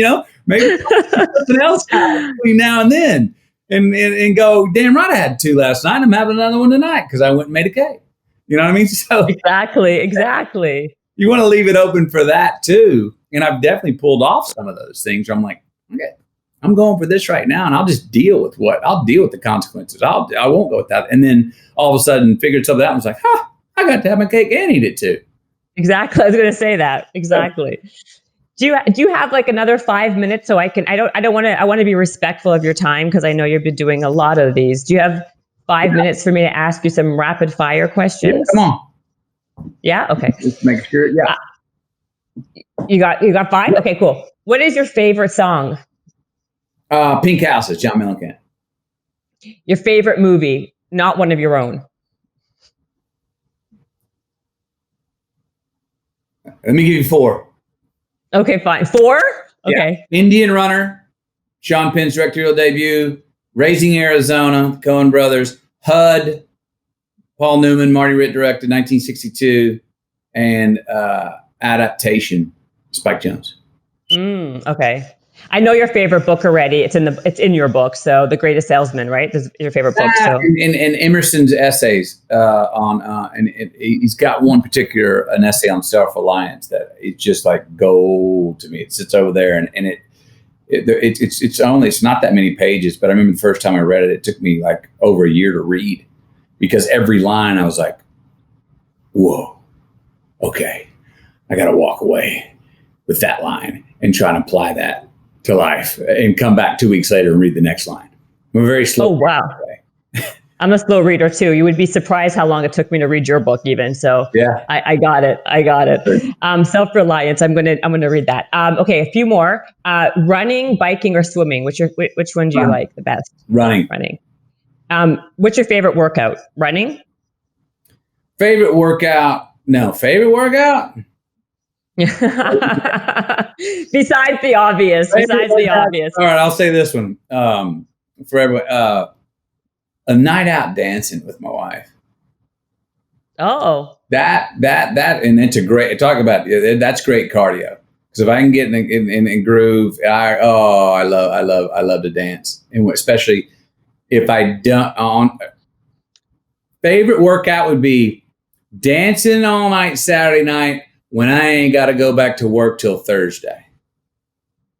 maybe something else between now and then, and go, damn right I had 2 last night. I'm having another one tonight because I went and made a cake. You know what I mean? So exactly. You want to leave it open for that too. And I've definitely pulled off some of those things where I'm like, okay, I'm going for this right now, and I'll just deal with the consequences. I won't go with that. And then all of a sudden figured something out and was like, I got to have my cake and eat it too. Exactly. I was going to say that. Exactly. Do you have like another 5 minutes so I want to be respectful of your time, because I know you've been doing a lot of these. Do you have 5 minutes for me to ask you some rapid fire questions? Yeah, come on. Yeah. Okay. Just make sure. Yeah. You got 5? Okay, cool. What is your favorite song? Pink Houses, John Mellencamp. Your favorite movie, not one of your own. Let me give you 4. Okay, fine. 4? Okay. Yeah. Indian Runner, Sean Penn's directorial debut. Raising Arizona, Coen Brothers. HUD, Paul Newman, Marty Ritt directed, 1962. And Adaptation, Spike Jonze. Okay. I know your favorite book already. It's in your book. So The Greatest Salesman, right? This is your favorite book. So and Emerson's essays he's got one particular, an essay on self-reliance that it's just like gold to me. It sits over there and it's not that many pages, but I remember the first time I read it, it took me like over a year to read, because every line I was like, whoa, okay, I got to walk away with that line and try and apply that to life, and come back 2 weeks later and read the next line. I'm a very slow. Oh, wow. I'm a slow reader too. You would be surprised how long it took me to read your book even. So yeah, I got it. Self-reliance. I'm going to read that. Okay. A few more, running, biking, or swimming. Which one do you like the best? Running. What's your favorite workout? Running? Favorite workout? No. Favorite workout? Besides the obvious. All right, I'll say this one. For everyone, a night out dancing with my wife. Oh, That, and it's a great, talk about, that's great cardio. Because if I can get in groove, I love to dance. And especially if I don't, favorite workout would be dancing all night Saturday night when I ain't got to go back to work till Thursday.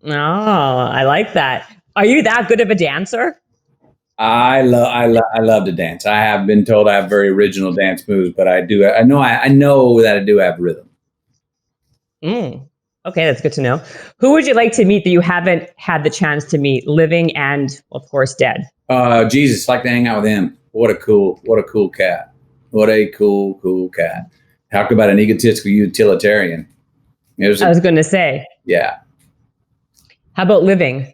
oh, I like that. Are you that good of a dancer? I love to dance. I have been told I have very original dance moves, but I know that I do have rhythm. Okay, that's good to know. Who would you like to meet that you haven't had the chance to meet, living and, of course, dead? Jesus, like to hang out with him. What a cool cat. What a cool cat. Talk about an egotistical utilitarian. I was going to say. Yeah. How about living?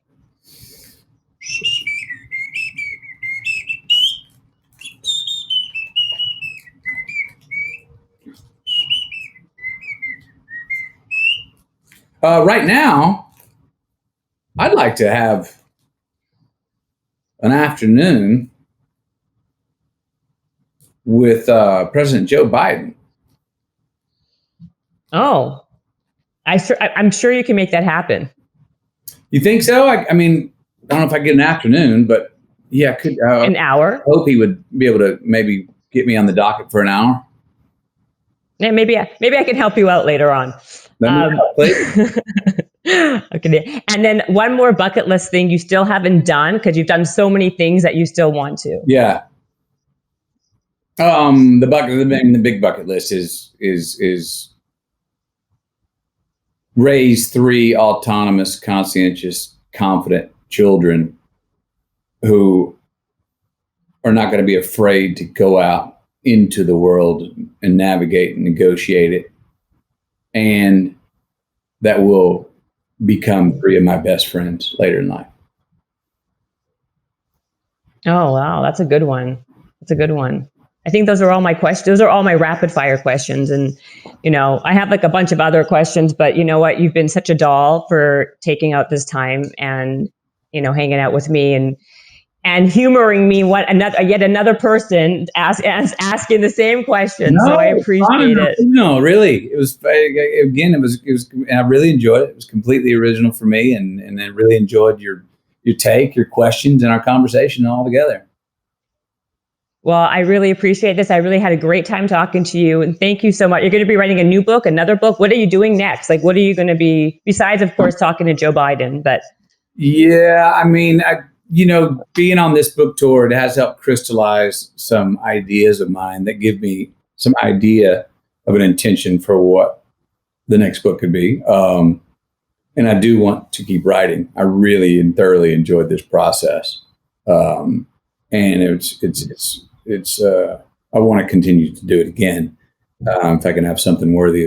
Right now, I'd like to have an afternoon with President Joe Biden. Oh, I'm sure you can make that happen. You think so? I mean, I don't know if I get an afternoon, but yeah, I could. An hour? I hope he would be able to maybe get me on the docket for an hour. Yeah, maybe I can help you out later on. Please. Okay. And then one more bucket list thing you still haven't done, because you've done so many things that you still want to. Yeah. The big bucket list is raise 3 autonomous, conscientious, confident children who are not going to be afraid to go out into the world and navigate and negotiate it, and that will become 3 of my best friends later in life. Oh, wow. That's a good one. I think those are all my questions. Those are all my rapid fire questions. And, I have like a bunch of other questions, but you know what? You've been such a doll for taking out this time and, hanging out with me and humoring me. Yet another person asking the same question. So I appreciate it. No, really. It was, again, it was, I really enjoyed it. It was completely original for me. And I really enjoyed your take, your questions, and our conversation all together. Well, I really appreciate this. I really had a great time talking to you. And thank you so much. You're going to be writing a new book, another book. What are you doing next? Like, what are you going to be, besides, of course, talking to Joe Biden? But yeah, I mean, being on this book tour, it has helped crystallize some ideas of mine that give me some idea of an intention for what the next book could be. And I do want to keep writing. I really and thoroughly enjoyed this process. And I want to continue to do it again. If I can have something worthy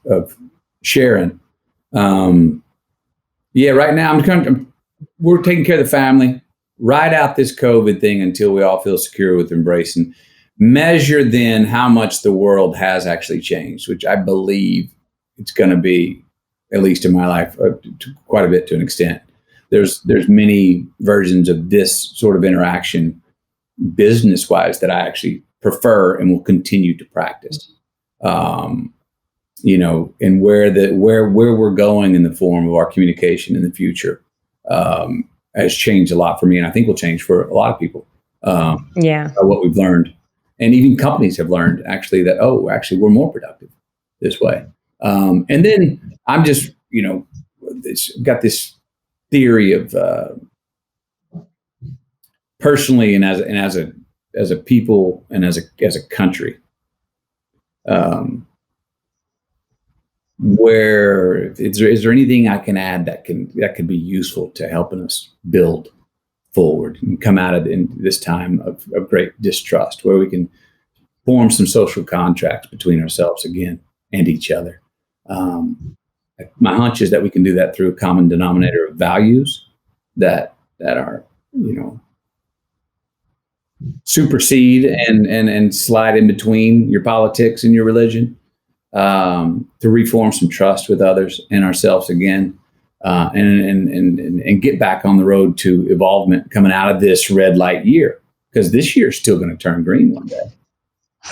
of sharing. Right now we're taking care of the family, ride out this COVID thing until we all feel secure with embracing. Measure then how much the world has actually changed, which I believe it's going to be, at least in my life, quite a bit to an extent. There's many versions of this sort of interaction, business-wise, that I actually prefer and will continue to practice. And where we're going in the form of our communication in the future has changed a lot for me, and I think will change for a lot of people. What we've learned, and even companies have learned actually that we're more productive this way. And then I'm just got this theory of personally and as a people and as a country, where is there anything I can add that could be useful to helping us build forward and come out of this time of great distrust, where we can form some social contracts between ourselves again and each other. My hunch is that we can do that through a common denominator of values that are, supersede and slide in between your politics and your religion, to reform some trust with others and ourselves again, and get back on the road to evolvement coming out of this red light year. because this year's still going to turn green one day.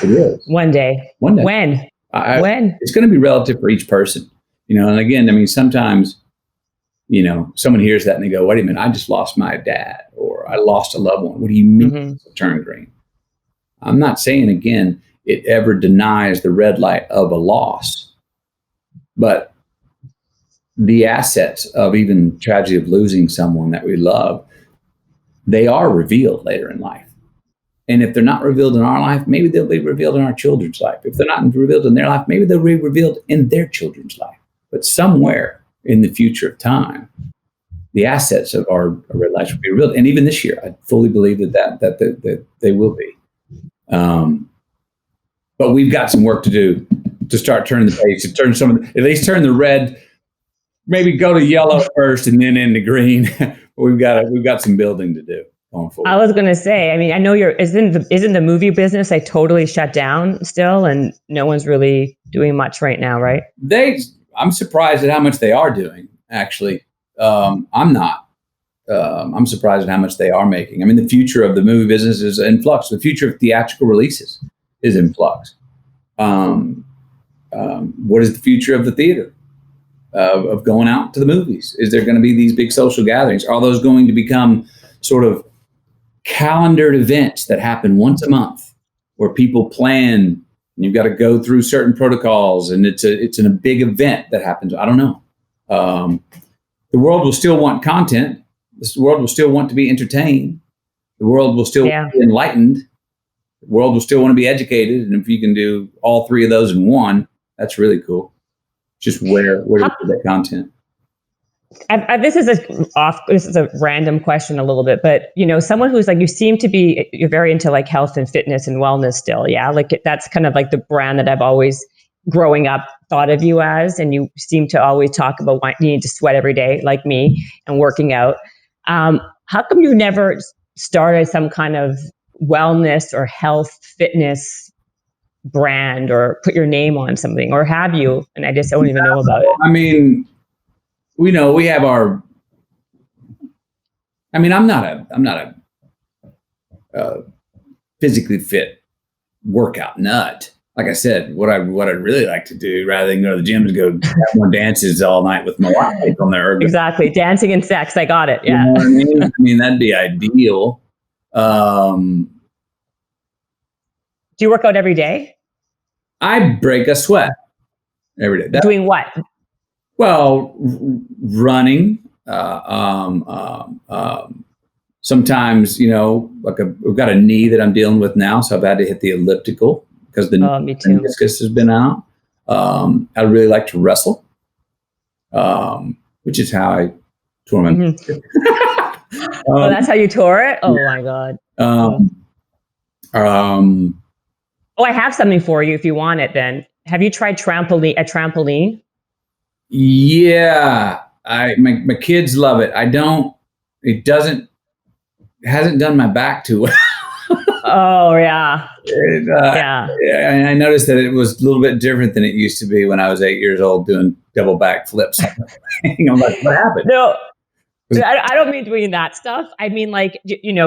It is. One day. One day. When? When? It's going to be relative for each person, and again, I mean, sometimes, someone hears that and they go, wait a minute, I just lost my dad or I lost a loved one. What do you mean turn green? I'm not saying, again, it ever denies the red light of a loss, but the assets of even tragedy of losing someone that we love, they are revealed later in life. And if they're not revealed in our life, maybe they'll be revealed in our children's life. If they're not revealed in their life, maybe they'll be revealed in their children's life. But somewhere in the future of time, the assets of our red lights will be revealed. And even this year, I fully believe that they will be. But we've got some work to do to start turning the page, to turn at least turn the red, maybe go to yellow first and then into green. We've got some building to do going forward. I was going to say, I mean, I know isn't the movie business like totally shut down still, and no one's really doing much right now, right? I'm surprised at how much they are doing, actually. I'm not. I'm surprised at how much they are making. I mean, the future of the movie business is in flux. The future of theatrical releases is in flux. What is the future of the theater? Of going out to the movies? Is there going to be these big social gatherings? Are those going to become sort of calendared events that happen once a month where people plan and you've got to go through certain protocols and it's a big event that happens? I don't know. The world will still want content. The world will still want to be entertained. The world will still be enlightened. The world will still want to be educated. And if you can do all three of those in one, that's really cool. Just where do you put that content? This is a random question a little bit, but someone who's like, you're very into like health and fitness and wellness still. Yeah. Like that's kind of like the brand that I've always growing up thought of you as, and you seem to always talk about needing to sweat every day like me and working out. How come you never started some kind of wellness or health fitness brand or put your name on something, or have you? And I just don't even know about it. I mean, we have our, I mean, I'm not a physically fit workout nut. Like I said, what I'd really like to do rather than go to the gym is go have more dances all night with my wife on there. Exactly. Dancing and sex. I got it. Yeah. You know what I mean? I mean, that'd be ideal. Do you work out every day? I break a sweat every day. Doing what? Well, running. Sometimes, we've got a knee that I'm dealing with now, so I've had to hit the elliptical because the meniscus has been out. I really like to wrestle, which is how I tore my meniscus. Oh, that's how you tore it? Oh my God. I have something for you if you want it then. Have you tried a trampoline? Yeah. My kids love it. It hasn't done my back too well. Oh yeah. I noticed that it was a little bit different than it used to be when I was 8 years old doing double back flips. I'm like, what happened? No. I don't mean doing that stuff. I mean, like,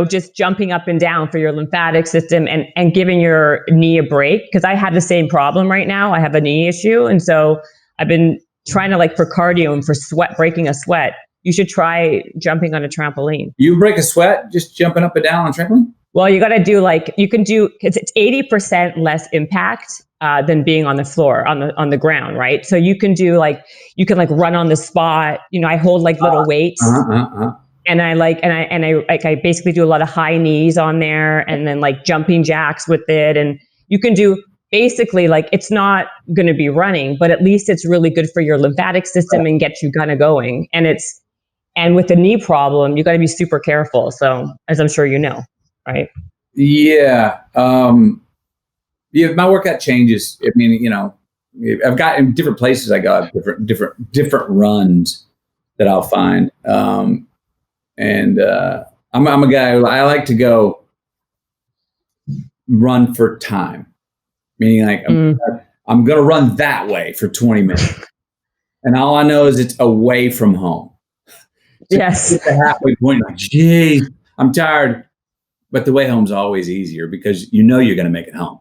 just jumping up and down for your lymphatic system and giving your knee a break. Because I have the same problem right now. I have a knee issue. And so I've been trying to, like, for cardio and for breaking a sweat, you should try jumping on a trampoline. You break a sweat just jumping up and down on a trampoline? Well, you got to do because it's 80% less impact than being on the floor, on the ground, right? So you can run on the spot. I hold like little weights, and I basically do a lot of high knees on there, and then like jumping jacks with it, and you can do basically like it's not going to be running, but at least it's really good for your lymphatic system and gets you kind of going. And with the knee problem, you got to be super careful. So as I'm sure you know. Right. Yeah. My workout changes. I mean, I've got in different places. I got different runs that I'll find. I'm a guy who I like to go run for time, meaning like I'm going to run that way for 20 minutes, and all I know is it's away from home. So yes. at the halfway point, like, geez, I'm tired. but the way home's always easier because you're going to make it home.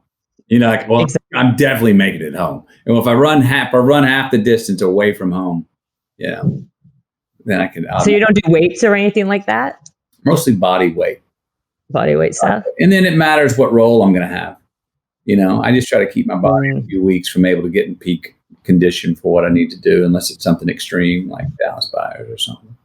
Like, well, Exactly. I'm definitely making it home. And if I run half the distance away from home, then I can. So you don't do weights or anything like that? Mostly body weight. Body weight stuff. And then it matters what role I'm going to have. I just try to keep my body a few weeks from able to get in peak condition for what I need to do, unless it's something extreme like Dallas Buyers or something.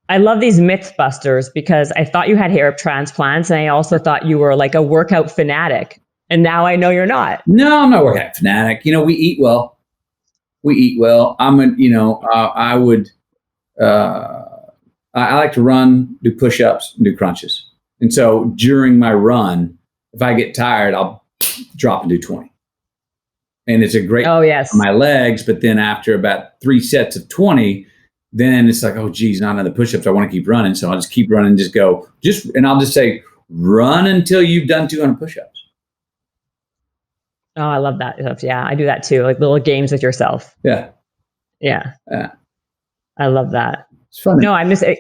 I love these myth busters because I thought you had hair transplants, and I also thought you were like a workout fanatic. And now I know you're not. No, I'm not a workout fanatic. We eat well. I like to run, do push-ups, and do crunches. And so during my run, if I get tired, I'll drop and do 20. And it's a great for my legs. But then after about 3 sets of 20, then it's like, oh, geez, not another push-ups. I want to keep running. So I'll just keep running, and I'll just say, run until you've done 200 push-ups. Oh, I love that stuff. Yeah, I do that too. Like little games with yourself. Yeah. I love that. It's fun. No, I miss it.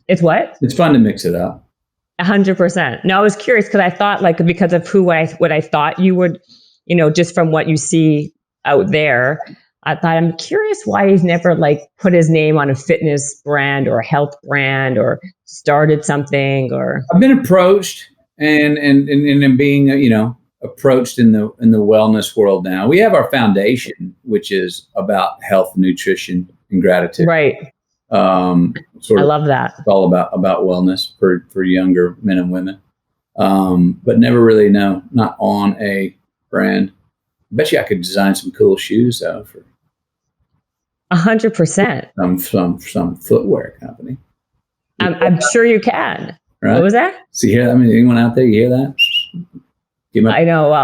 It's what? It's fun to mix it up. 100%. No, I was curious because I thought because of what I thought you would, just from what you see out there, I thought I'm curious why he's never put his name on a fitness brand or a health brand or started something or. I've been approached and being, approached in the wellness world now. We have our foundation, which is about health, nutrition, and gratitude. Right. I love that. It's all about wellness for younger men and women. But never really, not on a brand. I bet you I could design some cool shoes though for 100%. Some footwear company. I'm sure you can. Right? What was that? See here? Anyone out there? You hear that? I know. Well,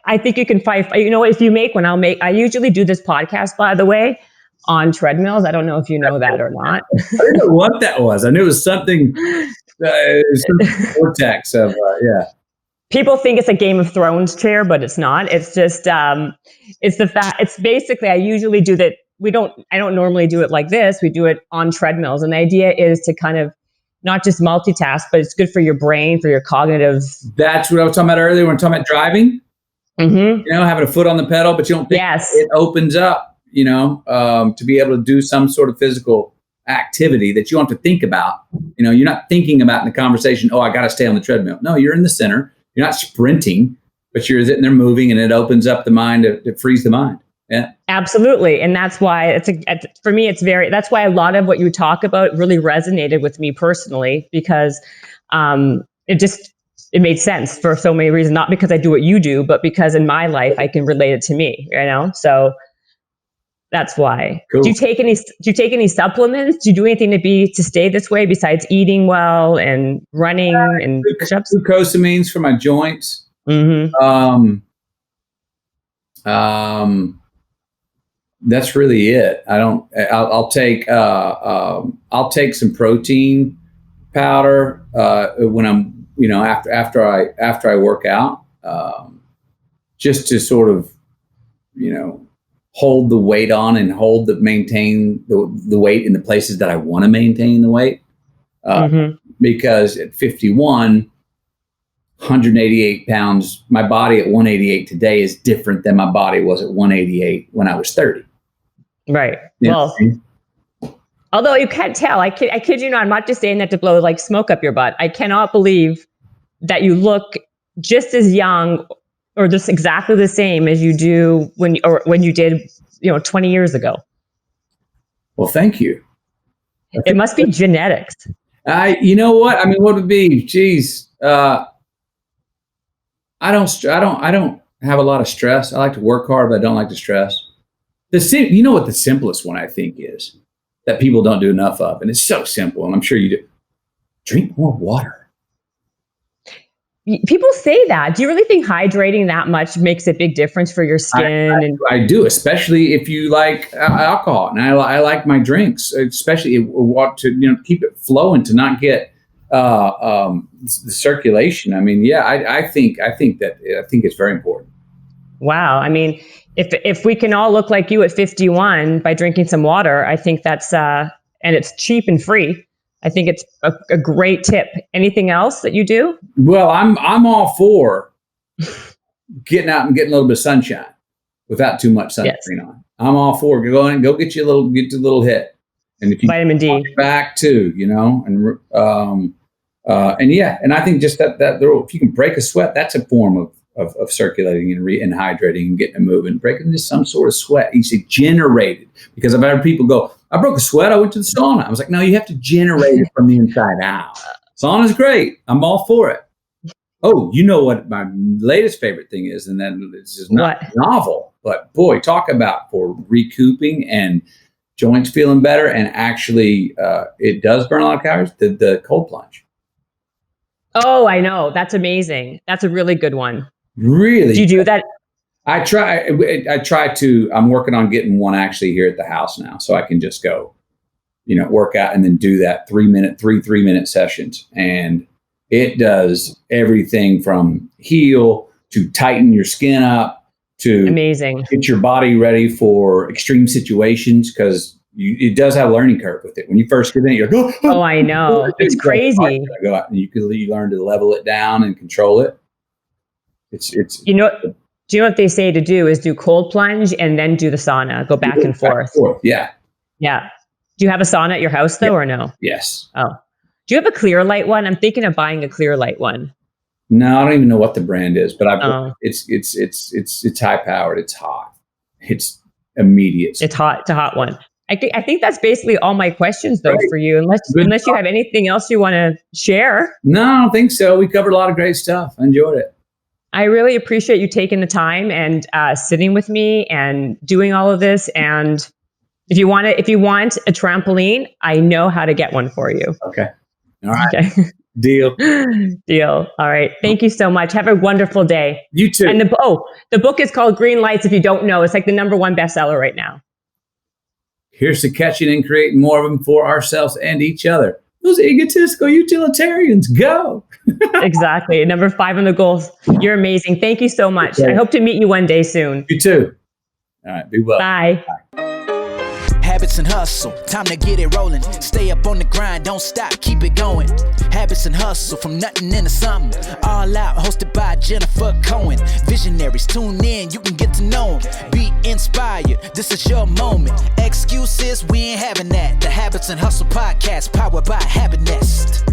I think you can find. If you make one, I'll make. I usually do this podcast, by the way, on treadmills. I don't know if you know that or not. I didn't know what that was. I knew it was something. Some vortex of People think it's a Game of Thrones chair, but it's not. It's just it's the fact. It's basically I usually do that. I don't normally do it like this. We do it on treadmills, and the idea is to kind of not just multitask, but it's good for your brain, for your cognitive. That's what I was talking about earlier when I'm talking about driving. Mm-hmm. Having a foot on the pedal, but you don't think it opens up, to be able to do some sort of physical activity that you don't have to think about. You're not thinking about in the conversation, oh, I got to stay on the treadmill. No, you're in the center. You're not sprinting, but you're sitting there moving, and it opens up the mind. It frees the mind. Yeah, absolutely. And that's why for me, that's why a lot of what you talk about really resonated with me personally, because it made sense for so many reasons, not because I do what you do, but because in my life, I can relate it to me, so that's why. Cool. Do you take any supplements? Do you do anything to stay this way besides eating well and running and push-ups? Glucosamines for my joints. Mm-hmm. That's really it. I'll take some protein powder when I'm, after I work out, just to sort of, hold the weight on and maintain the weight in the places that I want to maintain the weight. Because at 51, 188 pounds, my body at 188 today is different than my body was at 188 when I was 30. Right. Well, although you can't tell, I kid you not, I'm not just saying that to blow smoke up your butt. I cannot believe that you look just as young or just exactly the same as you do when you did, 20 years ago. Well, thank you. It must be genetics. You know what? What would be? Geez, I don't have a lot of stress. I like to work hard, but I don't like to stress. You know what the simplest one I think is that people don't do enough of, and it's so simple, and I'm sure you do. Drink more water. People say that. Do you really think hydrating that much makes a big difference for your skin? I do, especially if you like alcohol, and I like my drinks, especially want to keep it flowing to not get the circulation. I think it's very important. Wow. If we can all look like you at 51 by drinking some water, I think that's and it's cheap and free. I think it's a great tip. Anything else that you do? Well, I'm all for getting out and getting a little bit of sunshine without too much sunscreen on. I'm all for go get you a little hit. And if you vitamin D back too, and I think just that if you can break a sweat, that's a form of circulating and hydrating and getting it moving. Breaking just some sort of sweat, you see, generated. Because I've had people go, I broke a sweat, I went to the sauna. I was like, no, you have to generate it from the inside out. Sauna's great. I'm all for it. Oh, you know what my latest favorite thing is, and then this is not novel, but boy, talk about for recouping and joints feeling better, and actually it does burn a lot of calories, the cold plunge. Oh, I know. That's amazing. That's a really good one. Really? Do you do that? I try to, I'm working on getting one actually here at the house now, so I can just go, work out and then do that 3 minute sessions. And it does everything from heal to tighten your skin up to amazing, get your body ready for extreme situations, because it does have a learning curve with it. When you first get in it, you're like, oh, I know. It's crazy. Go out and you learn to level it down and control it. It's do you know what they say to do is do cold plunge and then do the sauna, go back and forth. Yeah. Yeah. Do you have a sauna at your house though, or no? Yes. Oh, do you have a Clearlight one? I'm thinking of buying a Clearlight one. No, I don't even know what the brand is, but it's high powered. It's hot. It's immediate. It's hot. It's a hot one. I think that's basically all my questions though for you, unless you have anything else you want to share. No, I don't think so. We covered a lot of great stuff. I enjoyed it. I really appreciate you taking the time and sitting with me and doing all of this. And if you want a trampoline, I know how to get one for you. Okay. All right. Okay. Deal. All right. Thank you so much. Have a wonderful day. You too. And the book is called Greenlights. If you don't know, it's like the #1 bestseller right now. Here's to catching and creating more of them for ourselves and each other. Those egotistical utilitarians, go. Exactly. #5 on the goals. You're amazing. Thank you so much. Okay. I hope to meet you one day soon. You too. All right. Be well. Bye. Habits and hustle, time to get it rolling. Stay up on the grind, don't stop, keep it going. Habits and hustle, from nothing into something. All out, hosted by Jennifer Cohen. Visionaries, tune in, you can get to know them. Be inspired, this is your moment. Excuses, we ain't having that. The Habits and Hustle podcast, powered by Habit Nest.